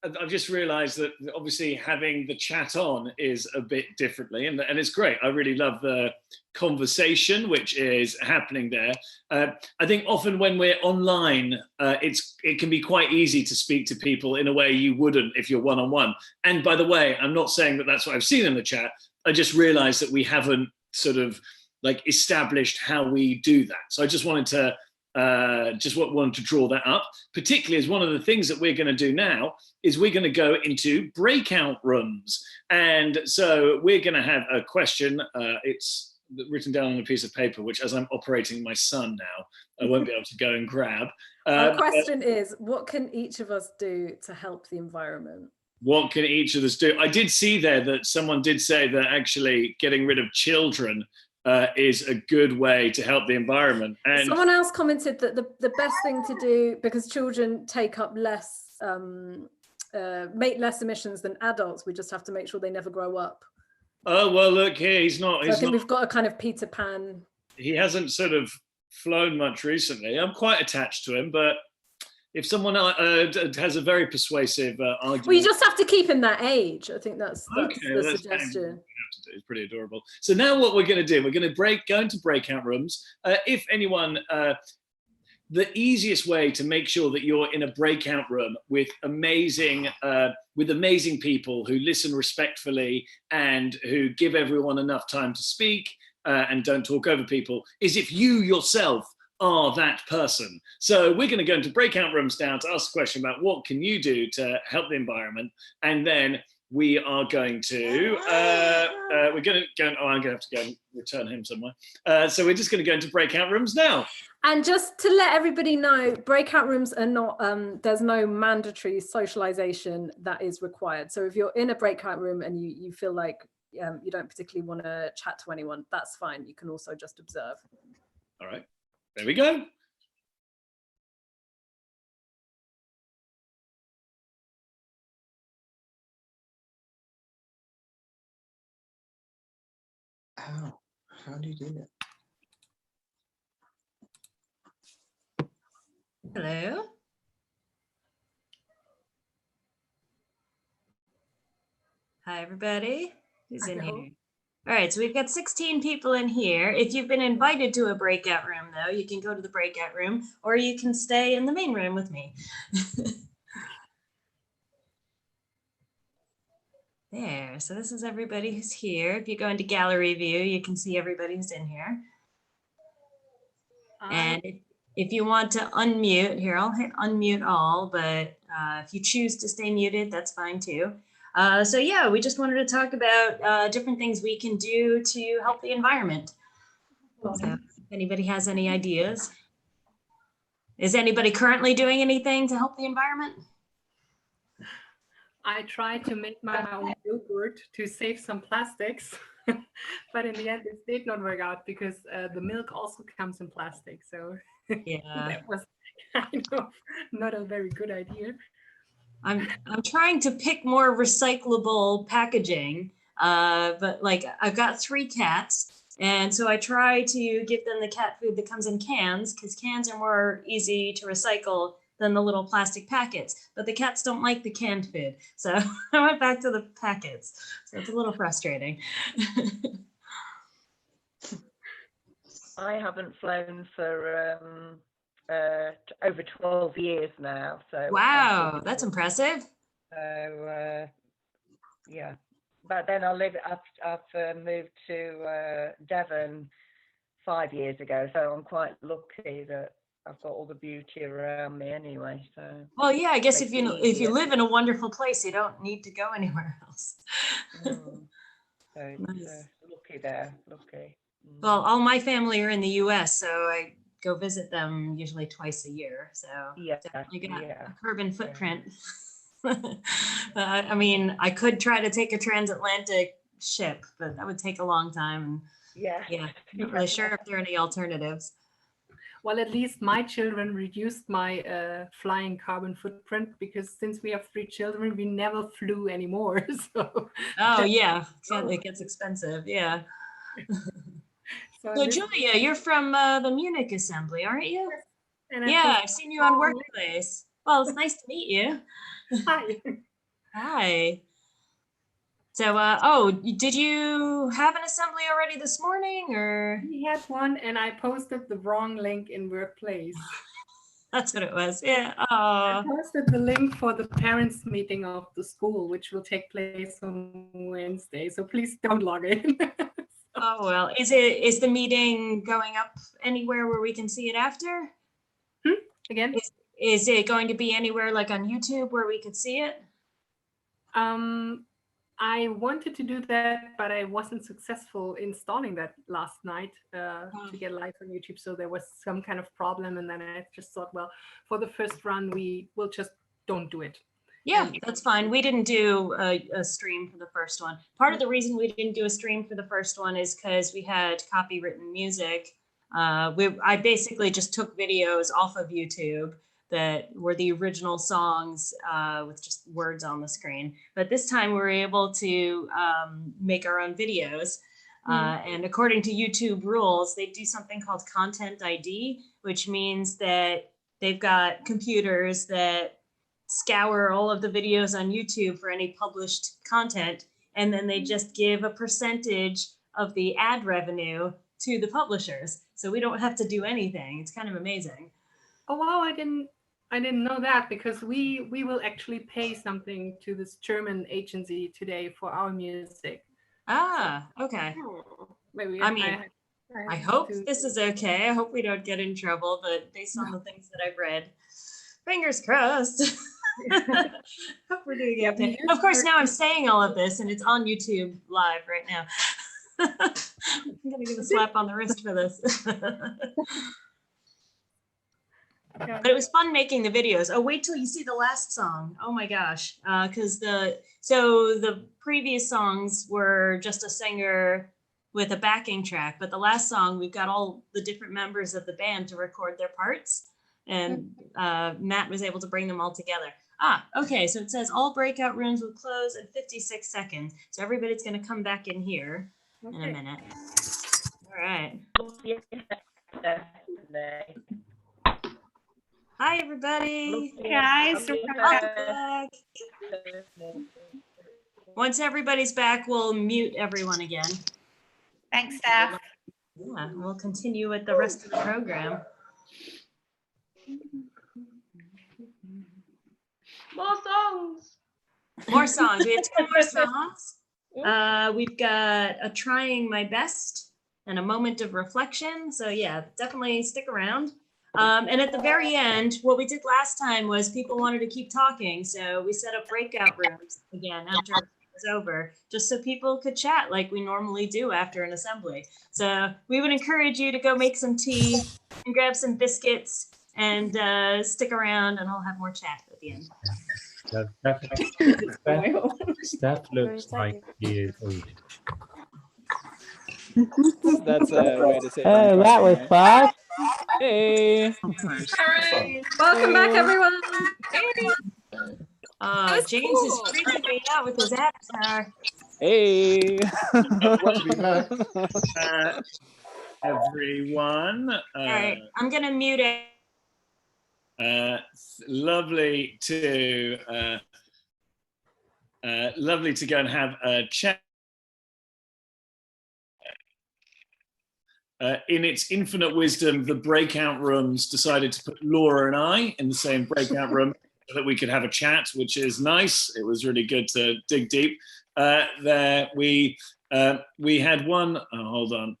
I've just realized that obviously having the chat on is a bit differently, and it's great. I really love the conversation which is happening there. I think often when we're online, it can be quite easy to speak to people in a way you wouldn't if you're one-on-one. And by the way, I'm not saying that that's what I've seen in the chat. I just realized that we haven't sort of like established how we do that. So I just wanted to wanted to draw that up, particularly as one of the things that we're going to do now is we're going to go into breakout rooms. And so we're going to have a question. It's written down on a piece of paper, which as I'm operating my son now, I won't be able to go and grab. Our question is, what can each of us do to help the environment? What can each of us do? I did see there that someone did say that actually getting rid of children is a good way to help the environment. And someone else commented that the best thing to do, because children take up less, make less emissions than adults, we just have to make sure they never grow up. Oh, well, look here, he's not. So I think we've got a kind of Peter Pan. He hasn't sort of flown much recently. I'm quite attached to him, but if someone has a very persuasive argument. Well, you just have to keep him that age. I think that's okay, the that's suggestion. It's pretty adorable. So now what we're going to do, we're going to go into breakout rooms. If anyone, the easiest way to make sure that you're in a breakout room with amazing people who listen respectfully and who give everyone enough time to speak and don't talk over people is if you yourself are that person. So we're going to go into breakout rooms now to ask a question about what can you do to help the environment, and then we are going to I'm going to have to go and return him somewhere. So we're just going to go into breakout rooms now. And just to let everybody know, breakout rooms are not, there's no mandatory socialization that is required. So if you're in a breakout room and you feel like you don't particularly want to chat to anyone, that's fine. You can also just observe. All right, there we go. How do you do that? Hello. Hi, everybody. Who's in here? All right, so we've got 16 people in here. If you've been invited to a breakout room, though, you can go to the breakout room, or you can stay in the main room with me. There, so this is everybody who's here. If you go into gallery view, you can see everybody who's in here. And if you want to unmute, here, I'll hit unmute all, but if you choose to stay muted, that's fine too. So yeah, we just wanted to talk about different things we can do to help the environment. So if anybody has any ideas. Is anybody currently doing anything to help the environment? I tried to make my own yogurt to save some plastics, but in the end it did not work out because the milk also comes in plastic. So yeah, that was kind of not a very good idea. I'm trying to pick more recyclable packaging, but like I've got 3 cats, and so I try to give them the cat food that comes in cans because cans are more easy to recycle than the little plastic packets, but the cats don't like the canned food. So I went back to the packets. So it's a little frustrating. I haven't flown for over 12 years now. So wow, that's impressive. So yeah, but then I've moved to Devon 5 years ago, so I'm quite lucky that I've got all the beauty around me anyway. So well, yeah, I guess if you live in a wonderful place, you don't need to go anywhere else. So nice. Lucky there, lucky. Well, all my family are in the US, so I go visit them usually twice a year. So yeah, definitely got a carbon footprint. I mean, I could try to take a transatlantic ship, but that would take a long time. Yeah, I'm not really sure if there are any alternatives. Well, at least my children reduced my flying carbon footprint because since we have 3 children, we never flew anymore. So. Oh yeah, it gets expensive. Yeah. So Julia, you're from the Munich Assembly, aren't you? And yeah, I've seen you on Workplace. Well, it's nice to meet you. Hi. Hi. So, oh, did you have an assembly already this morning, or? We had one, and I posted the wrong link in Workplace. That's what it was. Yeah. I posted the link for the parents' meeting of the school, which will take place on Wednesday. So please don't log in. Oh well, is the meeting going up anywhere where we can see it after? Again? Is it going to be anywhere like on YouTube where we could see it? I wanted to do that, but I wasn't successful installing that last night to get live on YouTube. So there was some kind of problem, and then I just thought, well, for the first run, we will just don't do it. Yeah, that's fine. We didn't do a stream for the first one. Part of the reason we didn't do a stream for the first one is because we had copywritten music. I basically just took videos off of YouTube that were the original songs with just words on the screen. But this time we were able to make our own videos. And according to YouTube rules, they do something called Content ID, which means that they've got computers that scour all of the videos on YouTube for any published content, and then they just give a percentage of the ad revenue to the publishers. So we don't have to do anything. It's kind of amazing. Oh wow, I didn't know that, because we will actually pay something to this German agency today for our music. Ah, okay. Maybe I mean, I hope this is okay. I hope we don't get in trouble, but based on the things that I've read, fingers crossed. Hope we're doing okay. Of course, now I'm saying all of this and it's on YouTube live right now. I'm gonna get a slap on the wrist for this. But it was fun making the videos. Oh, wait till you see the last song. Oh my gosh. Because the previous songs were just a singer with a backing track, but the last song, we've got all the different members of the band to record their parts, and Matt was able to bring them all together. Okay, so it says all breakout rooms will close in 56 seconds. So everybody's gonna come back in here in a minute. All right. Hi, everybody. Hey, guys. Welcome back. Once everybody's back, we'll mute everyone again. Thanks, Steph. Yeah, we'll continue with the rest of the program. More songs. More songs. We have 10 more songs. We've got a Trying My Best and a Moment of Reflection. So yeah, definitely stick around. And at the very end, what we did last time was people wanted to keep talking. So we set up breakout rooms again after it was over, just so people could chat like we normally do after an assembly. So we would encourage you to go make some tea and grab some biscuits and stick around, and I'll have more chat at the end. Steph looks like he is old. That's a way to say it. Oh, that was fast. Hey. Welcome back, everyone. James is freaking me out with his avatar. Hey. Everyone. All right, I'm gonna mute it. Lovely to go and have a chat. In its infinite wisdom, the breakout rooms decided to put Laura and I in the same breakout room so that we could have a chat, which is nice. It was really good to dig deep. There we had one. Oh, hold on.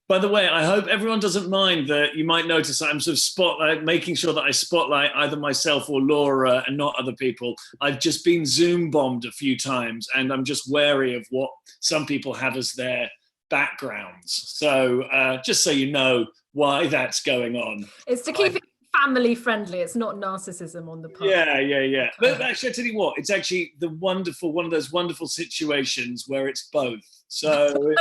By the way, I hope everyone doesn't mind that you might notice that I'm sort of making sure that I spotlight either myself or Laura and not other people. I've just been Zoom bombed a few times, and I'm just wary of what some people have as their backgrounds. So just so you know why that's going on. It's to keep it family friendly. It's not narcissism on the part. Yeah. But actually, I tell you what, it's actually one of those wonderful situations where it's both. So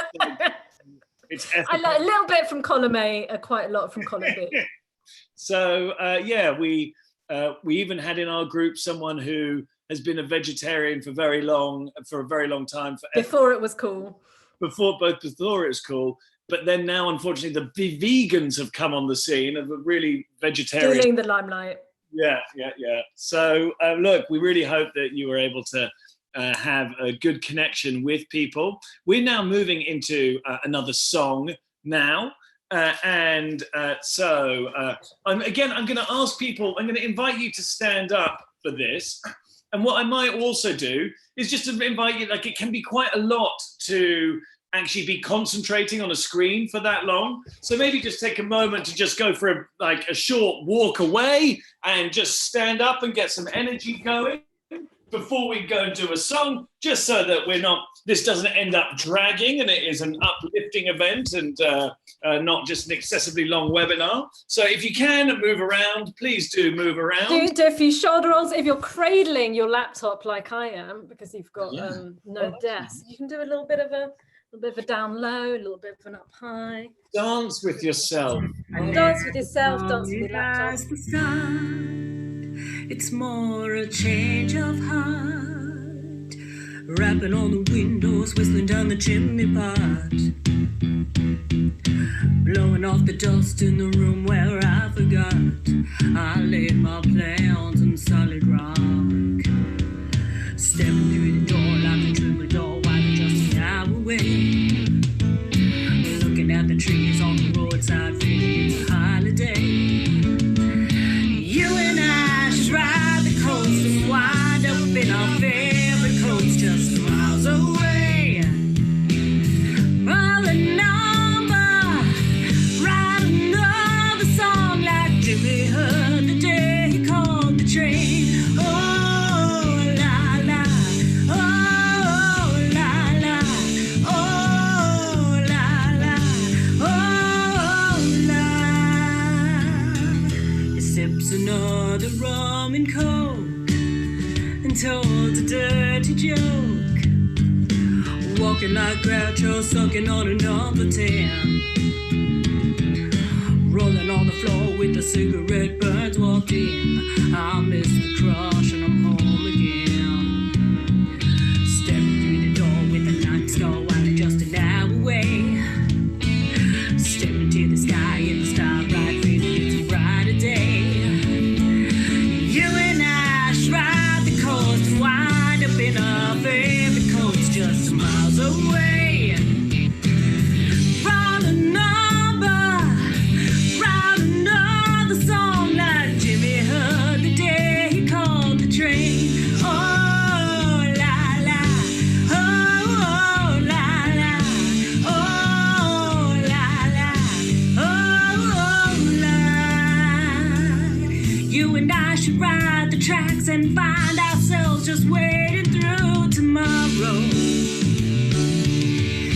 it's I like a little bit from column A, quite a lot from column B. So we even had in our group someone who has been a vegetarian for a very long time. Before it was cool. Before it was cool, but then now, unfortunately, the vegans have come on the scene of a really vegetarian. Stealing the limelight. Yeah. So look, we really hope that you were able to have a good connection with people. We're now moving into another song now. I'm going to ask people, I'm going to invite you to stand up for this. And what I might also do is just to invite you, like, it can be quite a lot to actually be concentrating on a screen for that long. So maybe just take a moment to just go for a short walk away and just stand up and get some energy going before we go and do a song, just so that this doesn't end up dragging and it is an uplifting event and not just an excessively long webinar. So if you can move around, please do move around. Do a few shoulder rolls. If you're cradling your laptop like I am, because you've got no desk, you can do a little bit of a down low, a little bit of an up high. Dance with yourself. Dance with yourself, dance with your laptop. It's more a change of heart, rapping on the windows, whistling down the chimney pot, blowing off the dust in the room where I forgot I laid my plans on solid rock, stepping through the door like a troubadour while you're just an hour away, looking at the trees on the roadside, feeling it's a holiday. You and I should ride the coast and wind up in our favorite coast just miles away. Roll a number, write another song like Jimmy heard the day he called the train. Oh la la, oh la la, oh la la, oh la. He sips another rum and coke and told a dirty joke, walking like Groucho, sucking on another 10, rolling on the floor with the cigarette burns, walked in. I miss the crush and I'm home again, stepping through the door with the night star while I'm just an hour away, stepping to the sky in the starlight, feeling it's a brighter day. You and I should ride the coast and wind up in our favorite coast just miles away. Round a number, round another song like Jimmy heard the day he called the train. Oh la la, oh la la, oh la la, oh la. You and I should ride the tracks and find ourselves just waiting through tomorrow.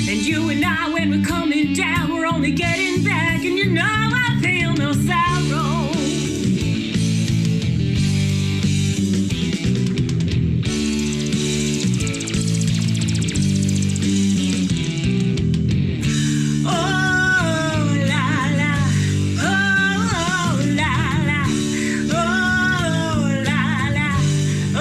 And you and I, when we're coming down, we're only getting back, and you know I feel no sorrow. Oh la la, oh la la, oh la la, oh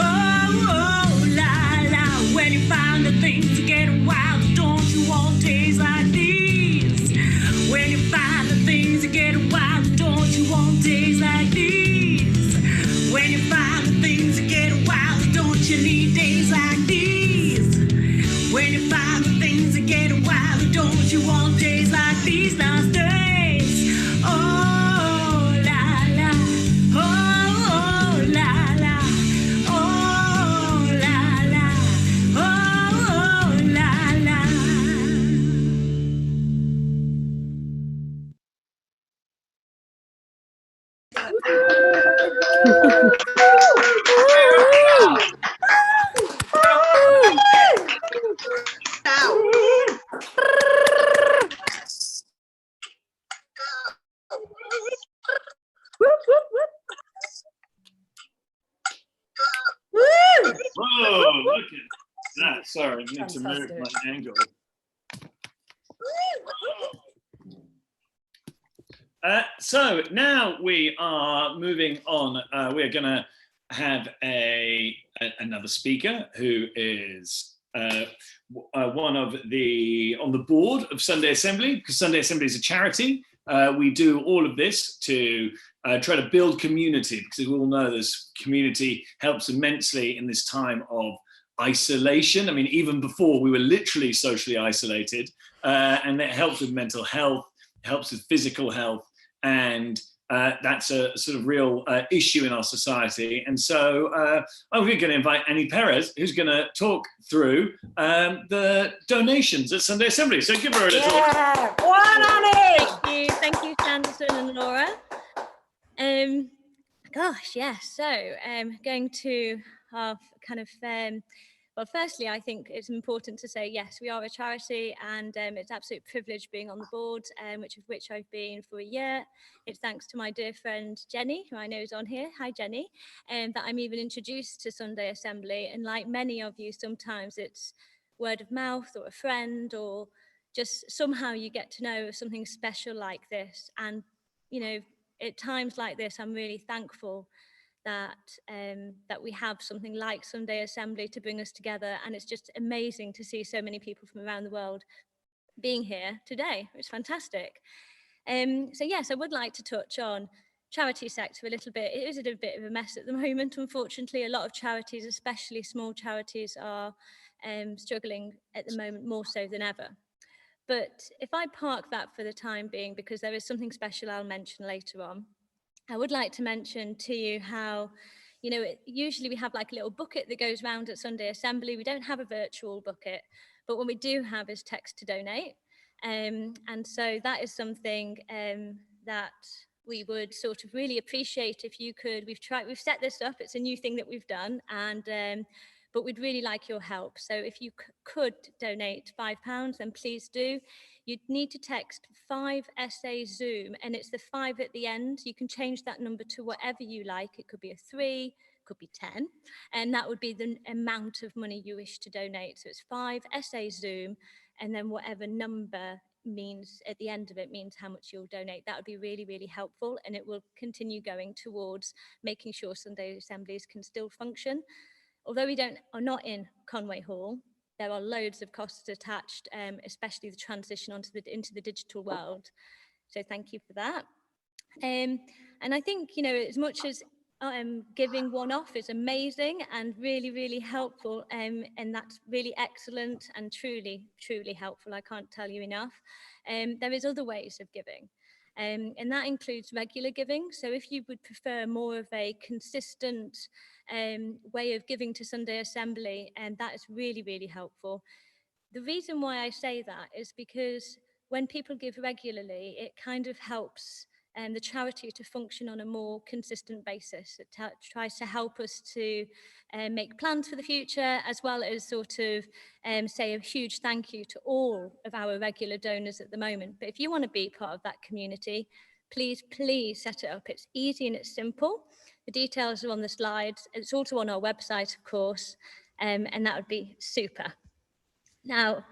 la la. When you find the things to get wild, don't you want days like these? When you find the things to get wild, don't you want days like these? When you find the things to get wild, don't you need days like these? When you find the things to get wild, don't you want days like these? Last days. Oh la la, oh la la, oh la la, oh la la. Whoa, look at that. Sorry, I need to move my angle. So now we are moving on. We're going to have another speaker who is one of on the board of Sunday Assembly, because Sunday Assembly is a charity. We do all of this to try to build community, because we all know this community helps immensely in this time of isolation. I mean, even before we were literally socially isolated, and it helps with mental health, helps with physical health, and that's a sort of real issue in our society. And so we're going to invite Annie Perez, who's going to talk through the donations at Sunday Assembly. So give her a little. Yeah, one Annie! Thank you, Sanderson and Laura. Gosh, yes. So going to our kind of, well, firstly, I think it's important to say, yes, we are a charity, and it's an absolute privilege being on the board, which I've been for a year. It's thanks to my dear friend Jenny, who I know is on here. Hi, Jenny. That I'm even introduced to Sunday Assembly. And like many of you, sometimes it's word of mouth or a friend, or just somehow you get to know something special like this. And, you know, at times like this, I'm really thankful that that we have something like Sunday Assembly to bring us together, and it's just amazing to see so many people from around the world being here today. It's fantastic. So yes, I would like to touch on charity sector a little bit. It is a bit of a mess at the moment, unfortunately. A lot of charities, especially small charities, are struggling at the moment more so than ever. But if I park that for the time being, because there is something special I'll mention later on, I would like to mention to you how, you know, usually we have like a little bucket that goes round at Sunday Assembly. We don't have a virtual bucket, but what we do have is text to donate. And so that is something that we would sort of really appreciate if you could. We've set this up. It's a new thing that we've done, and but we'd really like your help. So if you could donate £5, then please do. You'd need to text 5SA Zoom, and it's the 5 at the end. You can change that number to whatever you like. It could be a 3, could be 10, and that would be the amount of money you wish to donate. So it's 5SA Zoom, and then whatever number means at the end of it means how much you'll donate. That would be really, really helpful, and it will continue going towards making sure Sunday Assemblies can still function. Although we are not in Conway Hall, there are loads of costs attached, especially the transition into the digital world. So thank you for that. And I think, you know, as much as giving one-off is amazing and really, really helpful, and that's really excellent and truly, truly helpful. I can't tell you enough. There is other ways of giving. And that includes regular giving. So if you would prefer more of a consistent way of giving to Sunday Assembly, and that is really, really helpful. The reason why I say that is because when people give regularly, it kind of helps the charity to function on a more consistent basis. It tries to help us to make plans for the future, as well as sort of say a huge thank you to all of our regular donors at the moment. But if you want to be part of that community, please, please set it up. It's easy and it's simple. The details are on the slides. It's also on our website, of course, and that would be super. Now,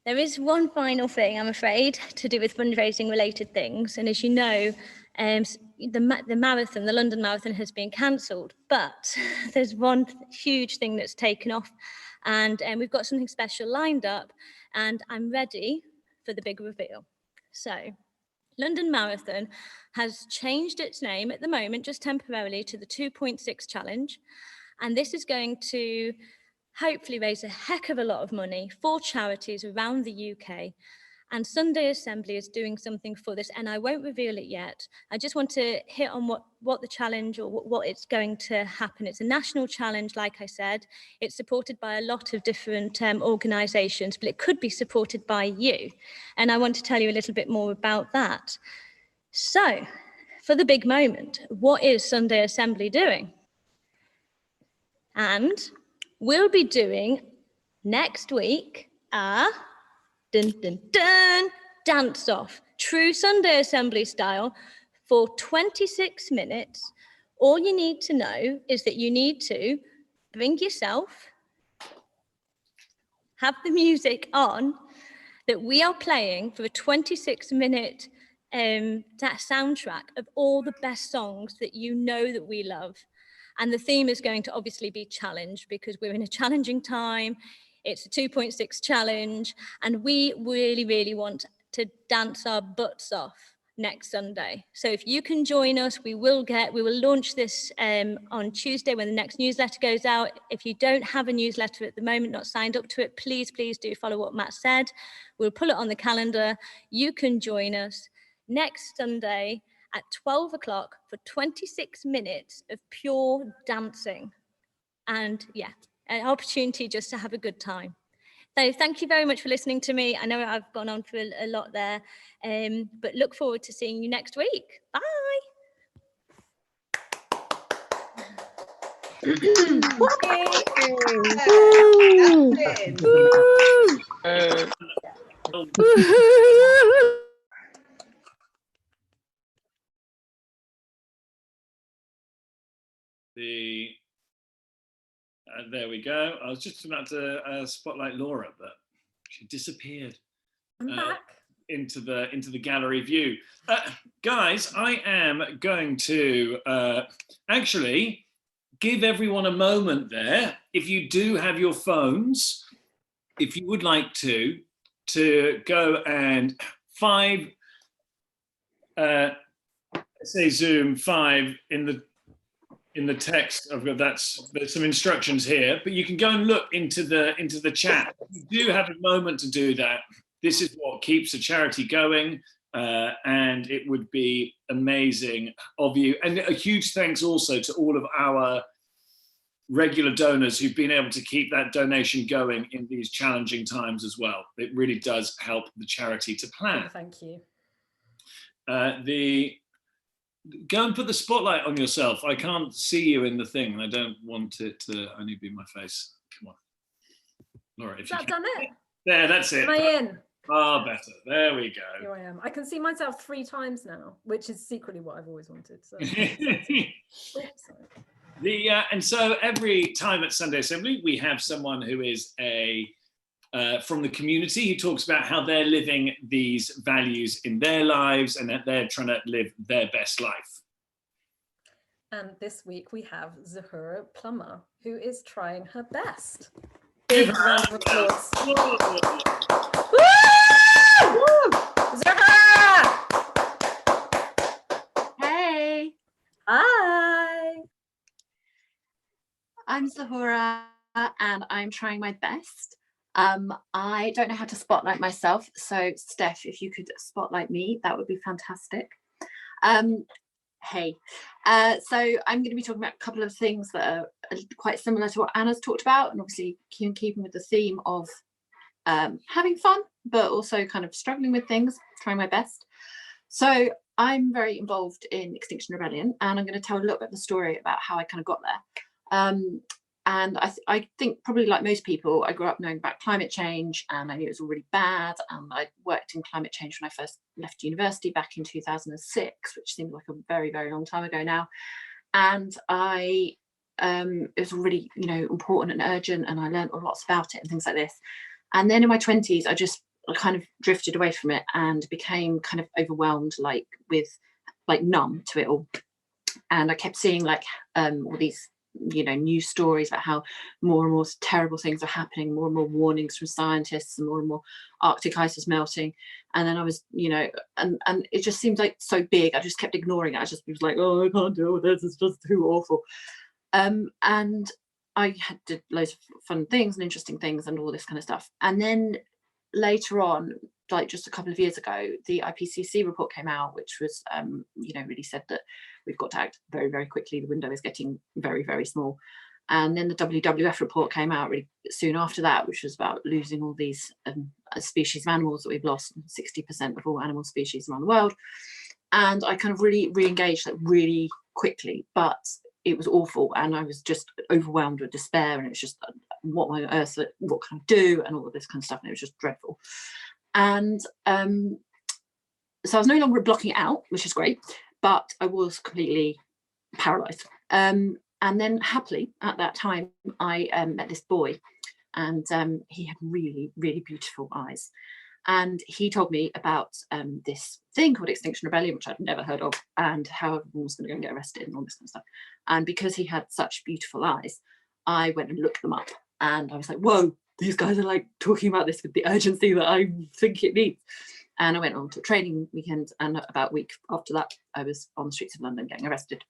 there is one final thing, I'm afraid, to do with fundraising related things. And as you know, the marathon, the London Marathon, has been cancelled, but there's one huge thing that's taken off, and we've got something special lined up, and I'm ready for the big reveal. So London Marathon has changed its name at the moment, just temporarily, to the 2.6 Challenge. And this is going to hopefully raise a heck of a lot of money for charities around the UK. And Sunday Assembly is doing something for this, and I won't reveal it yet. I just want to hit on what the challenge, or what it's going to happen. It's a national challenge, like I said. It's supported by a lot of different organisations, but it could be supported by you. And I want to tell you a little bit more about that. So, for the big moment, what is Sunday Assembly doing? And we'll be doing next week a dance off, true Sunday Assembly style, for 26 minutes. All you need to know is that you need to bring yourself, have the music on that we are playing for a 26-minute that soundtrack of all the best songs that you know that we love. And the theme is going to obviously be challenge, because we're in a challenging time. It's a 2.6 challenge, and we really, really want to dance our butts off. next Sunday. So if you can join us, we will launch this on Tuesday when the next newsletter goes out. If you don't have a newsletter at the moment, not signed up to it, please do follow what Matt said. We'll pull it on the calendar. You can join us next Sunday at 12 o'clock for 26 minutes of pure dancing. And yeah, an opportunity just to have a good time. So thank you very much for listening to me. I know I've gone on for a lot there, but look forward to seeing you next week. Bye. There we go. I was just about to spotlight Laura, but she disappeared into the gallery view. Guys, I am going to actually give everyone a moment there. If you do have your phones, if you would like to go and say Zoom 5 in the text. There's some instructions here, but you can go and look into the chat. If you do have a moment to do that, this is what keeps the charity going, and it would be amazing of you. And a huge thanks also to all of our regular donors who've been able to keep that donation going in these challenging times as well. It really does help the charity to plan. Thank you. Go and put the spotlight on yourself. I can't see you in the thing, and I don't want it to only be my face. Come on, Laura. If you done it? There, that's it. Am I in? Ah, better. There we go. Here I am. I can see myself 3 times now, which is secretly what I've always wanted. So. And so every time at Sunday Assembly, we have someone who is from the community who talks about how they're living these values in their lives and that they're trying to live their best life. And this week we have Zahura Plummer, who is trying her best. Big round of applause. Woo! Zahura! Hey. Hi. I'm Zahura and I'm trying my best. I don't know how to spotlight myself, so Steph, if you could spotlight me, that would be fantastic. Hey, so I'm going to be talking about a couple of things that are quite similar to what Anna's talked about, and obviously keeping with the theme of having fun, but also kind of struggling with things, trying my best. So I'm very involved in Extinction Rebellion, and I'm going to tell a little bit of the story about how I kind of got there. And I think probably like most people, I grew up knowing about climate change, and I knew it was all really bad. And I worked in climate change when I first left university back in 2006, which seems like a very, very long time ago now. And it was really, important and urgent, and I learned lots about it and things like this. And then in my 20s, I kind of drifted away from it and became kind of overwhelmed, numb to it all. And I kept seeing all these news stories about how more and more terrible things are happening, more and more warnings from scientists, and more Arctic ice is melting. And then I was, and it just seemed like so big. I just kept ignoring it. I just was like, oh, I can't deal with this. It's just too awful. And I did loads of fun things and interesting things and all this kind of stuff. And then later on, just a couple of years ago, the IPCC report came out, which was, really said that we've got to act very, very quickly. The window is getting very, very small. And then the WWF report came out really soon after that, which was about losing all these species of animals that we've lost, 60% of all animal species around the world. And I kind of really re-engaged really quickly, but it was awful. And I was just overwhelmed with despair. And it was just, what can I do? And all of this kind of stuff. And it was just dreadful. And so I was no longer blocking it out, which is great, but I was completely paralyzed. And then happily at that time, I met this boy, and he had really, really beautiful eyes. And he told me about this thing called Extinction Rebellion, which I'd never heard of, and how everyone was going to go and get arrested and all this kind of stuff. And because he had such beautiful eyes, I went and looked them up, and I was like, whoa, these guys are talking about this with the urgency that I think it needs. And I went on to a training weekend, and about a week after that, I was on the streets of London getting arrested,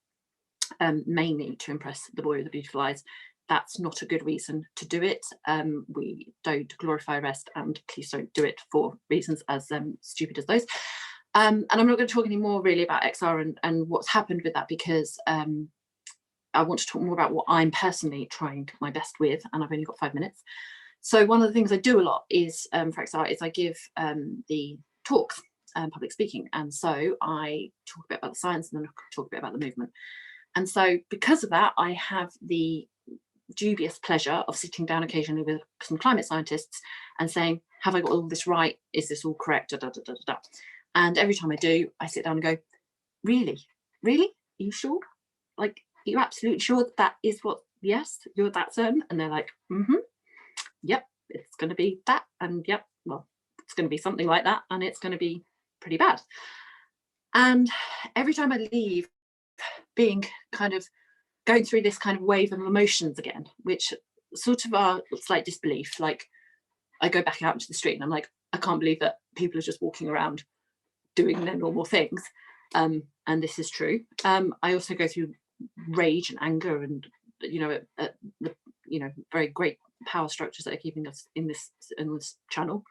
mainly to impress the boy with the beautiful eyes. That's not a good reason to do it. We don't glorify arrest, and please don't do it for reasons as stupid as those. And I'm not going to talk any more really about XR and what's happened with that, because I want to talk more about what I'm personally trying my best with, and I've only got 5 minutes. So one of the things I do a lot is for XR is I give the talks, public speaking, and so I talk a bit about the science and then talk a bit about the movement. And so because of that, I have the dubious pleasure of sitting down occasionally with some climate scientists and saying, have I got all this right? Is this all correct? Da, da, da, da, da. And every time I do, I sit down and go, really? Really? Are you sure? Like, are you absolutely sure that that is what, yes, you're that certain? And they're like, yep, it's going to be that. And yep, well, it's going to be something like that. And it's going to be pretty bad. And every time I leave, being kind of going through this kind of wave of emotions again, which sort of are slight disbelief. Like, I go back out into the street and I'm like, I can't believe that people are just walking around doing their normal things. And this is true. I also go through rage and anger and, you know, the, you know, very great power structures that are keeping us in this channel.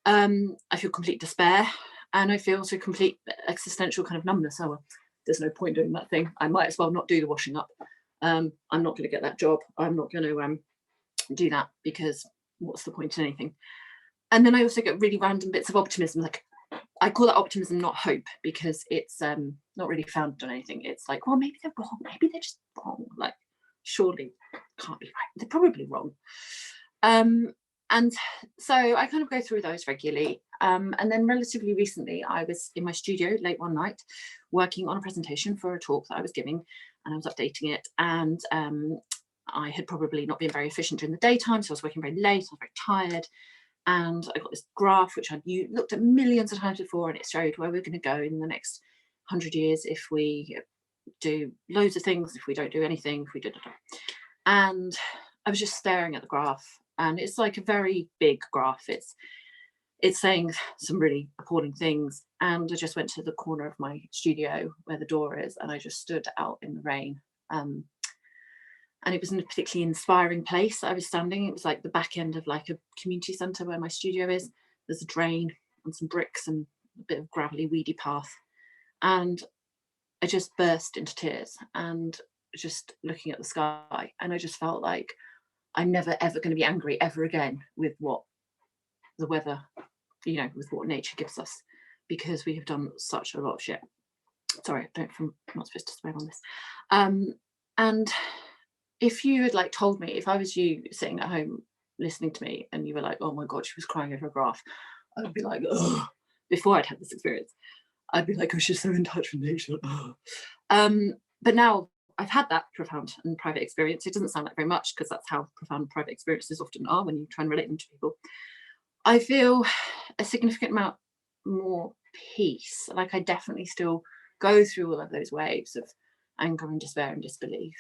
I feel complete despair, and I feel also complete existential kind of numbness. Oh, well, there's no point doing that thing. I might as well not do the washing up. I'm not going to get that job. I'm not going to do that, because what's the point in anything? And then I also get really random bits of optimism. Like, I call that optimism, not hope, because it's not really founded on anything. It's like, well, maybe they're wrong. Maybe they're just wrong. Like, surely can't be right. They're probably wrong. And so I kind of go through those regularly. And then relatively recently, I was in my studio late one night working on a presentation for a talk that I was giving, and I was updating it. And I had probably not been very efficient during the daytime, so I was working very late, I was very tired. And I got this graph, which I'd looked at millions of times before, and it showed where we're going to go in the next 100 years if we do loads of things, if we don't do anything, if we do. And I was just staring at the graph, and it's like a very big graph. It's saying some really appalling things. And I just went to the corner of my studio where the door is, and I just stood out in the rain. And it was in a particularly inspiring place I was standing. It was like the back end of like a community centre where my studio is. There's a drain and some bricks and a bit of gravelly, weedy path. And I just burst into tears and just looking at the sky. And I just felt like I'm never, ever going to be angry ever again with what the weather, you know, with what nature gives us, because we have done such a lot of shit. Sorry, I'm not supposed to swear on this. And if you had like told me, if I was you sitting at home listening to me and you were like, oh my God, she was crying over a graph, I would be like, oh, before I'd had this experience, I'd be like, oh, she's so in touch with nature. But now I've had that profound and private experience. It doesn't sound like very much, because that's how profound private experiences often are when you try and relate them to people. I feel a significant amount more peace. Like, I definitely still go through all of those waves of anger and despair and disbelief.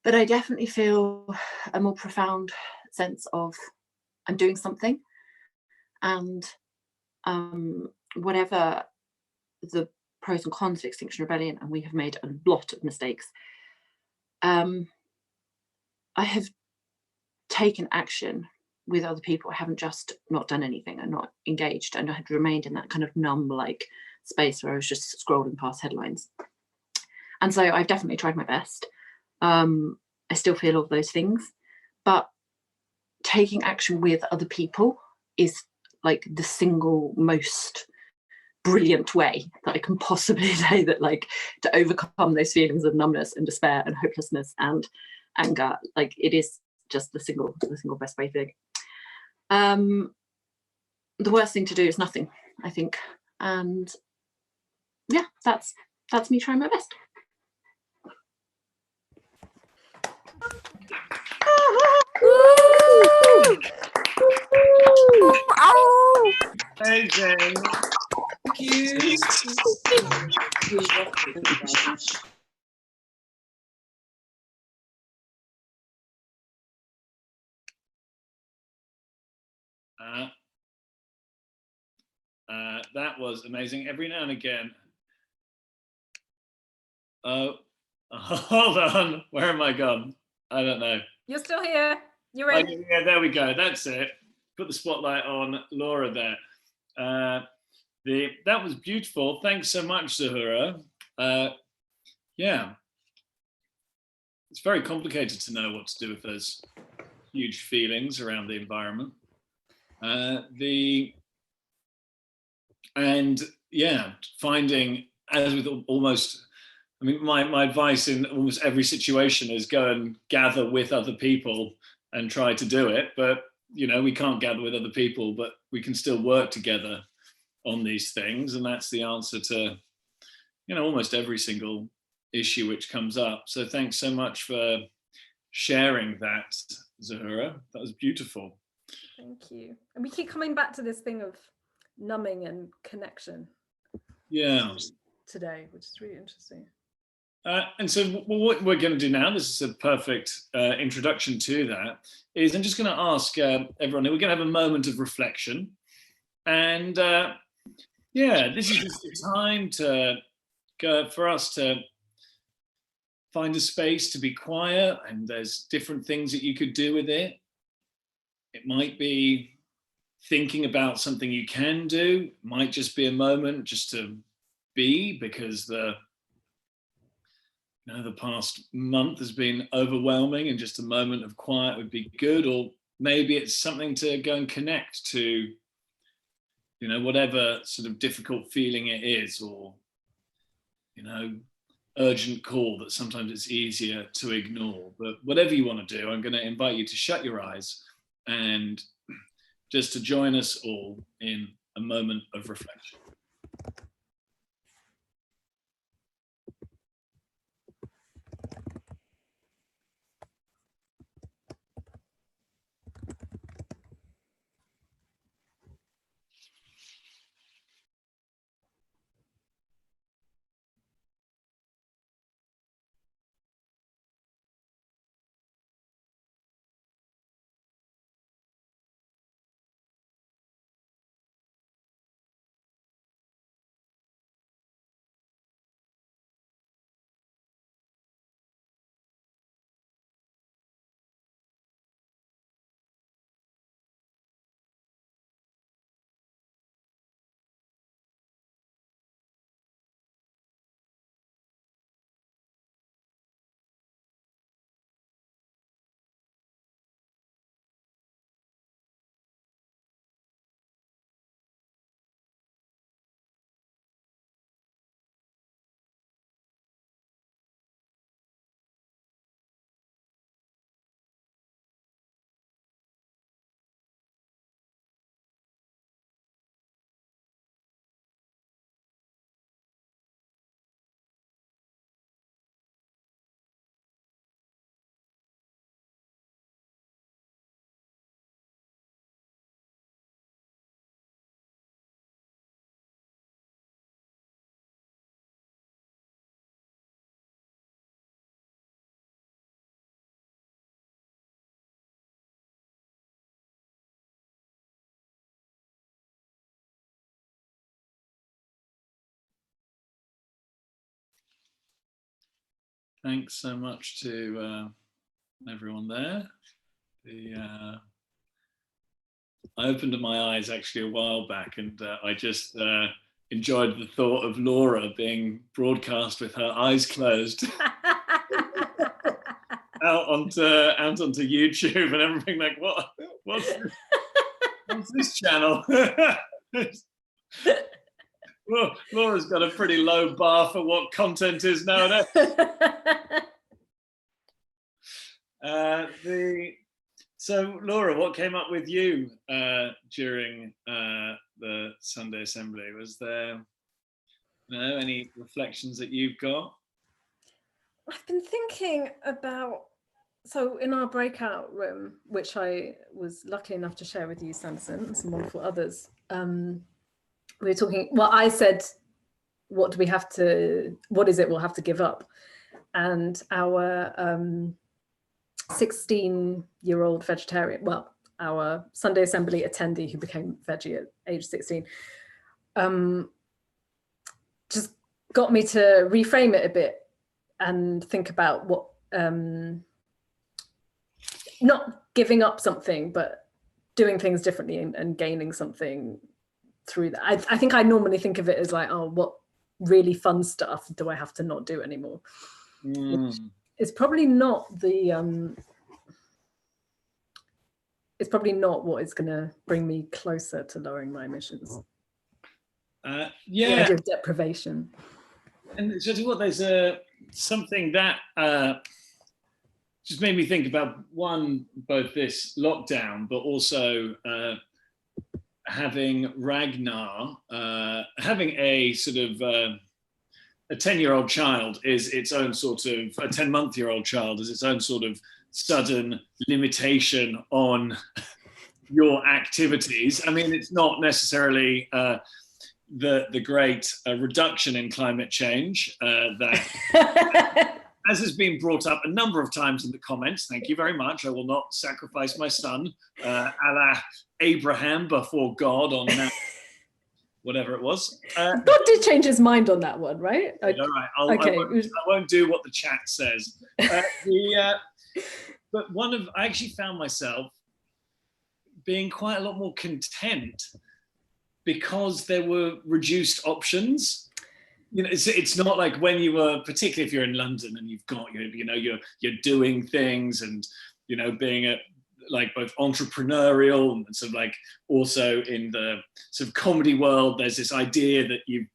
But I definitely feel a more profound sense of I'm doing something, and whatever the pros and cons of Extinction Rebellion, and we have made a lot of mistakes, I have taken action with other people. I haven't just not done anything and not engaged, and I had remained in that kind of numb like space where I was just scrolling past headlines. And so I've definitely tried my best. I still feel all those things, but taking action with other people is like the single most brilliant way that I can possibly say that, like, to overcome those feelings of numbness and despair and hopelessness and anger. Like, it is just the single best way thing. The worst thing to do is nothing, I think. And yeah, that's me trying my best. Amazing. Thank you. That was amazing. Every now and again. Oh, hold on. Where am I gone? I don't know. You're still here. You're Oh, in. yeah, there we go. That's it. Put the spotlight on Laura there. That was beautiful. Thanks so much, Zahura. Yeah, it's very complicated to know what to do with those huge feelings around the environment. Finding, as with almost, I mean, my advice in almost every situation is go and gather with other people and try to do it. But, you know, we can't gather with other people, but we can still work together on these things. And that's the answer to, you know, almost every single issue which comes up. So thanks so much for sharing that, Zahura. That was beautiful. Thank you. And we keep coming back to this thing of numbing and connection. Yeah. Today, which is really interesting. And so what we're going to do now, this is a perfect introduction to that, is I'm just going to ask everyone, we're going to have a moment of reflection. And yeah, this is just the time for us to find a space to be quiet, and there's different things that you could do with it. It might be thinking about something you can do. It might just be a moment just to be, because the past month has been overwhelming, and just a moment of quiet would be good. Or maybe it's something to go and connect to, you know, whatever sort of difficult feeling it is, or, you know, urgent call that sometimes it's easier to ignore. But whatever you want to do, I'm going to invite you to shut your eyes and just to join us all in a moment of reflection. Thanks so much to everyone there. I opened my eyes actually a while back, and I just enjoyed the thought of Laura being broadcast with her eyes closed out onto YouTube, and everything like, what's this channel? Well, Laura's got a pretty low bar for what content is nowadays. So Laura, what came up with you during the Sunday Assembly? Was there any reflections that you've got? I've been thinking about, so in our breakout room, which I was lucky enough to share with you, Sanderson, and some wonderful others, we were talking, well, I said, what is it we'll have to give up? And our 16-year-old vegetarian, well, our Sunday Assembly attendee who became veggie at age 16, just got me to reframe it a bit and think about what, not giving up something, but doing things differently and gaining something through that. I think I normally think of it as like, oh, what really fun stuff do I have to not do anymore? It's probably not the it's probably not what is going to bring me closer to lowering my emissions. The idea of deprivation. And so what, there's something that just made me think about, one, both this lockdown, but also having Ragnar, having a sort of a 10-year-old child is its own sort of, a 10-month-year-old child is its own sort of sudden limitation on your activities. I mean, it's not necessarily the great reduction in climate change that, as has been brought up a number of times in the comments, thank you very much, I will not sacrifice my son, a la Abraham before God on that, whatever it was. God did change his mind on that one, right? All right, I won't do what the chat says. But I actually found myself being quite a lot more content because there were reduced options. You know, it's not like when you were, particularly if you're in London and you've got, you're doing things and, being like both entrepreneurial and sort of like also in the sort of comedy world, there's this idea that you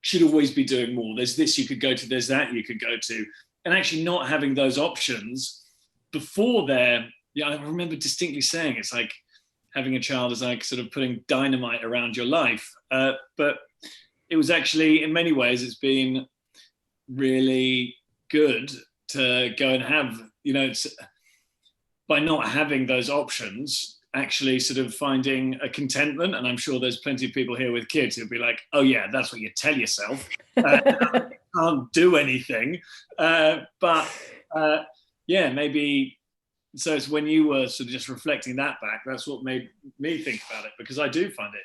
should always be doing more. There's this you could go to, there's that you could go to. And actually not having those options before there, I remember distinctly saying it's like having a child is like sort of putting dynamite around your life. But it was actually, in many ways, it's been really good to go and have, by not having those options, actually sort of finding a contentment. And I'm sure there's plenty of people here with kids who'll be like, oh yeah, that's what you tell yourself. Can't do anything. Maybe, so it's when you were sort of just reflecting that back, that's what made me think about it, because I do find it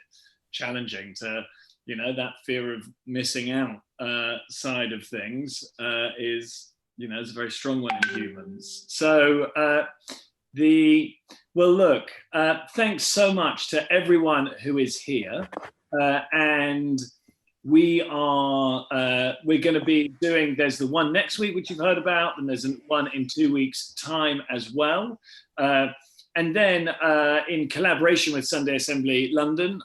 challenging to, that fear of missing out side of things is a very strong one in humans. So thanks so much to everyone who is here. And we're going to be doing, there's the one next week, which you've heard about, and there's one in 2 weeks' time as well. And then in collaboration with Sunday Assembly London,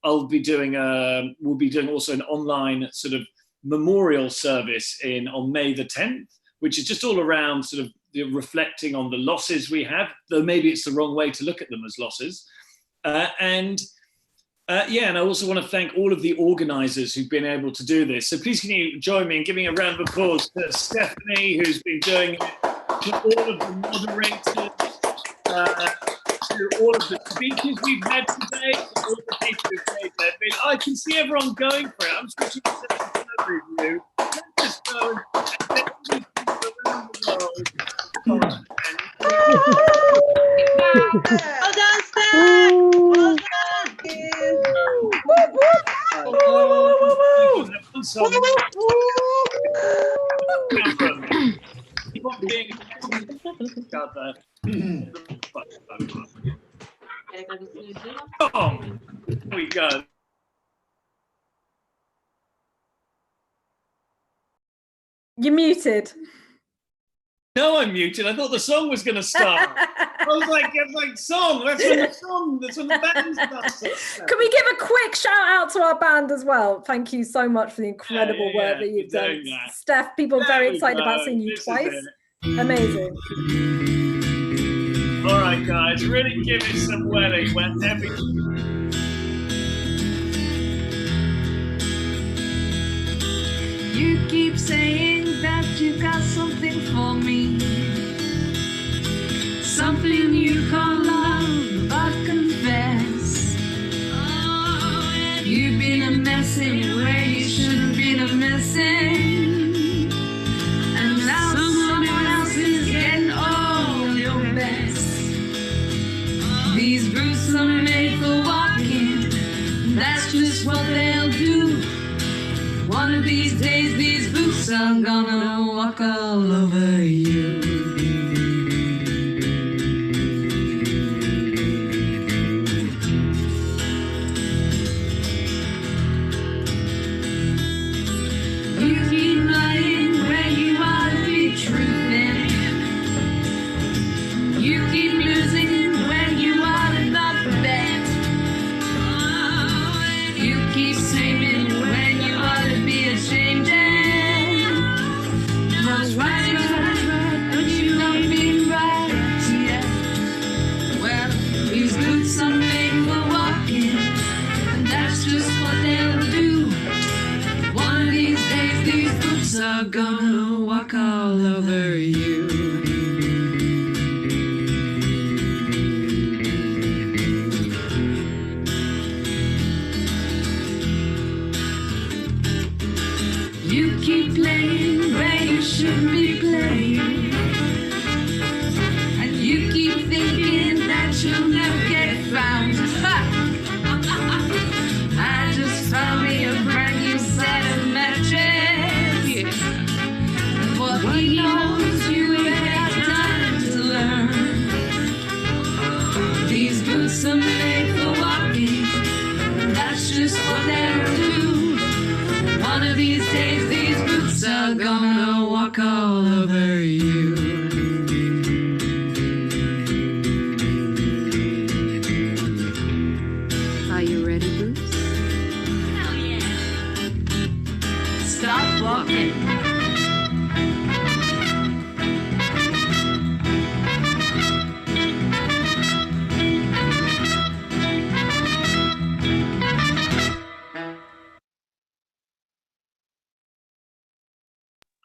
we'll be doing also an online sort of memorial service on May the 10th, which is just all around sort of reflecting on the losses we have, though maybe it's the wrong way to look at them as losses. And I also want to thank all of the organisers who've been able to do this. So please can you join me in giving a round of applause to Stephanie, who's been doing it, to all of the moderators, to all of the speakers we've had today, to all the people who've made that bit. I can see everyone going for it. I'm switching to the review. Let's just go and let people around the world. Well done, Steph! Well done! Keep on being oh, here we go. You're muted. No, I'm muted. I thought the song was going to start. I was like, song. That's when the band starts. Can we give a quick shout out to our band as well? Thank you so much for the incredible work that you've done. Steph, people are very excited about seeing you twice. Amazing. All right, guys, really give it some welling whenever You keep saying that you got something for me, something you call love, but confess. You've been a messing where you shouldn't be a messing, and now someone else is getting all your best. These boots are made for walking, that's just what they'll do. One of these days, these boots are gonna walk all over you. You keep lying where you ought to be truthing. You keep losing when you ought to not bet. You keep saving when you ought to be a-changing. What's right, but you don't be right yet. Well, these boots are made for walking, and that's just what they'll do. One of these days, these boots are gonna walk all over you. You keep playing where you shouldn't be playing, and you keep thinking that you'll never get found. I just found me a brand new set of matches, yeah. And what he knows you ain't got time to learn. These boots are made for walking, that's just what they'll do. One of these days, these boots are gonna walk all over you. Are you ready, Boots? Hell yeah. Stop walking.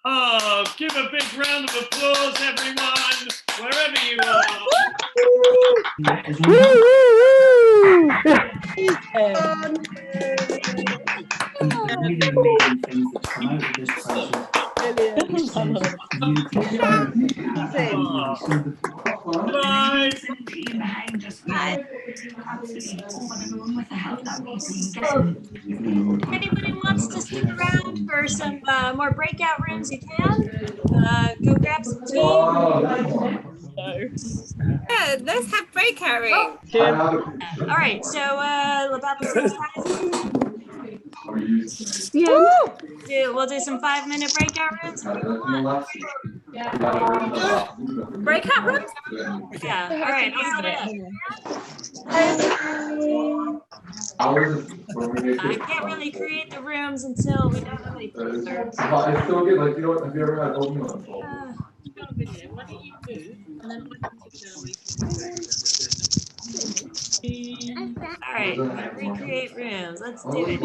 Oh, give a big round of applause, everyone, wherever you are. Anybody wants to stick around for some more breakout rooms, you can. Go grab some tea. Yeah, let's have breakout room. All right, so about the same size. Yeah. We'll do some 5-minute breakout rooms. Breakout rooms? Yeah. All right. I'll set it up. I can't really create the rooms until we know how many people are. I still get like, you know, have you ever had oatmeal on phone? What do you do? And then All right, I'm gonna recreate rooms. Let's do it.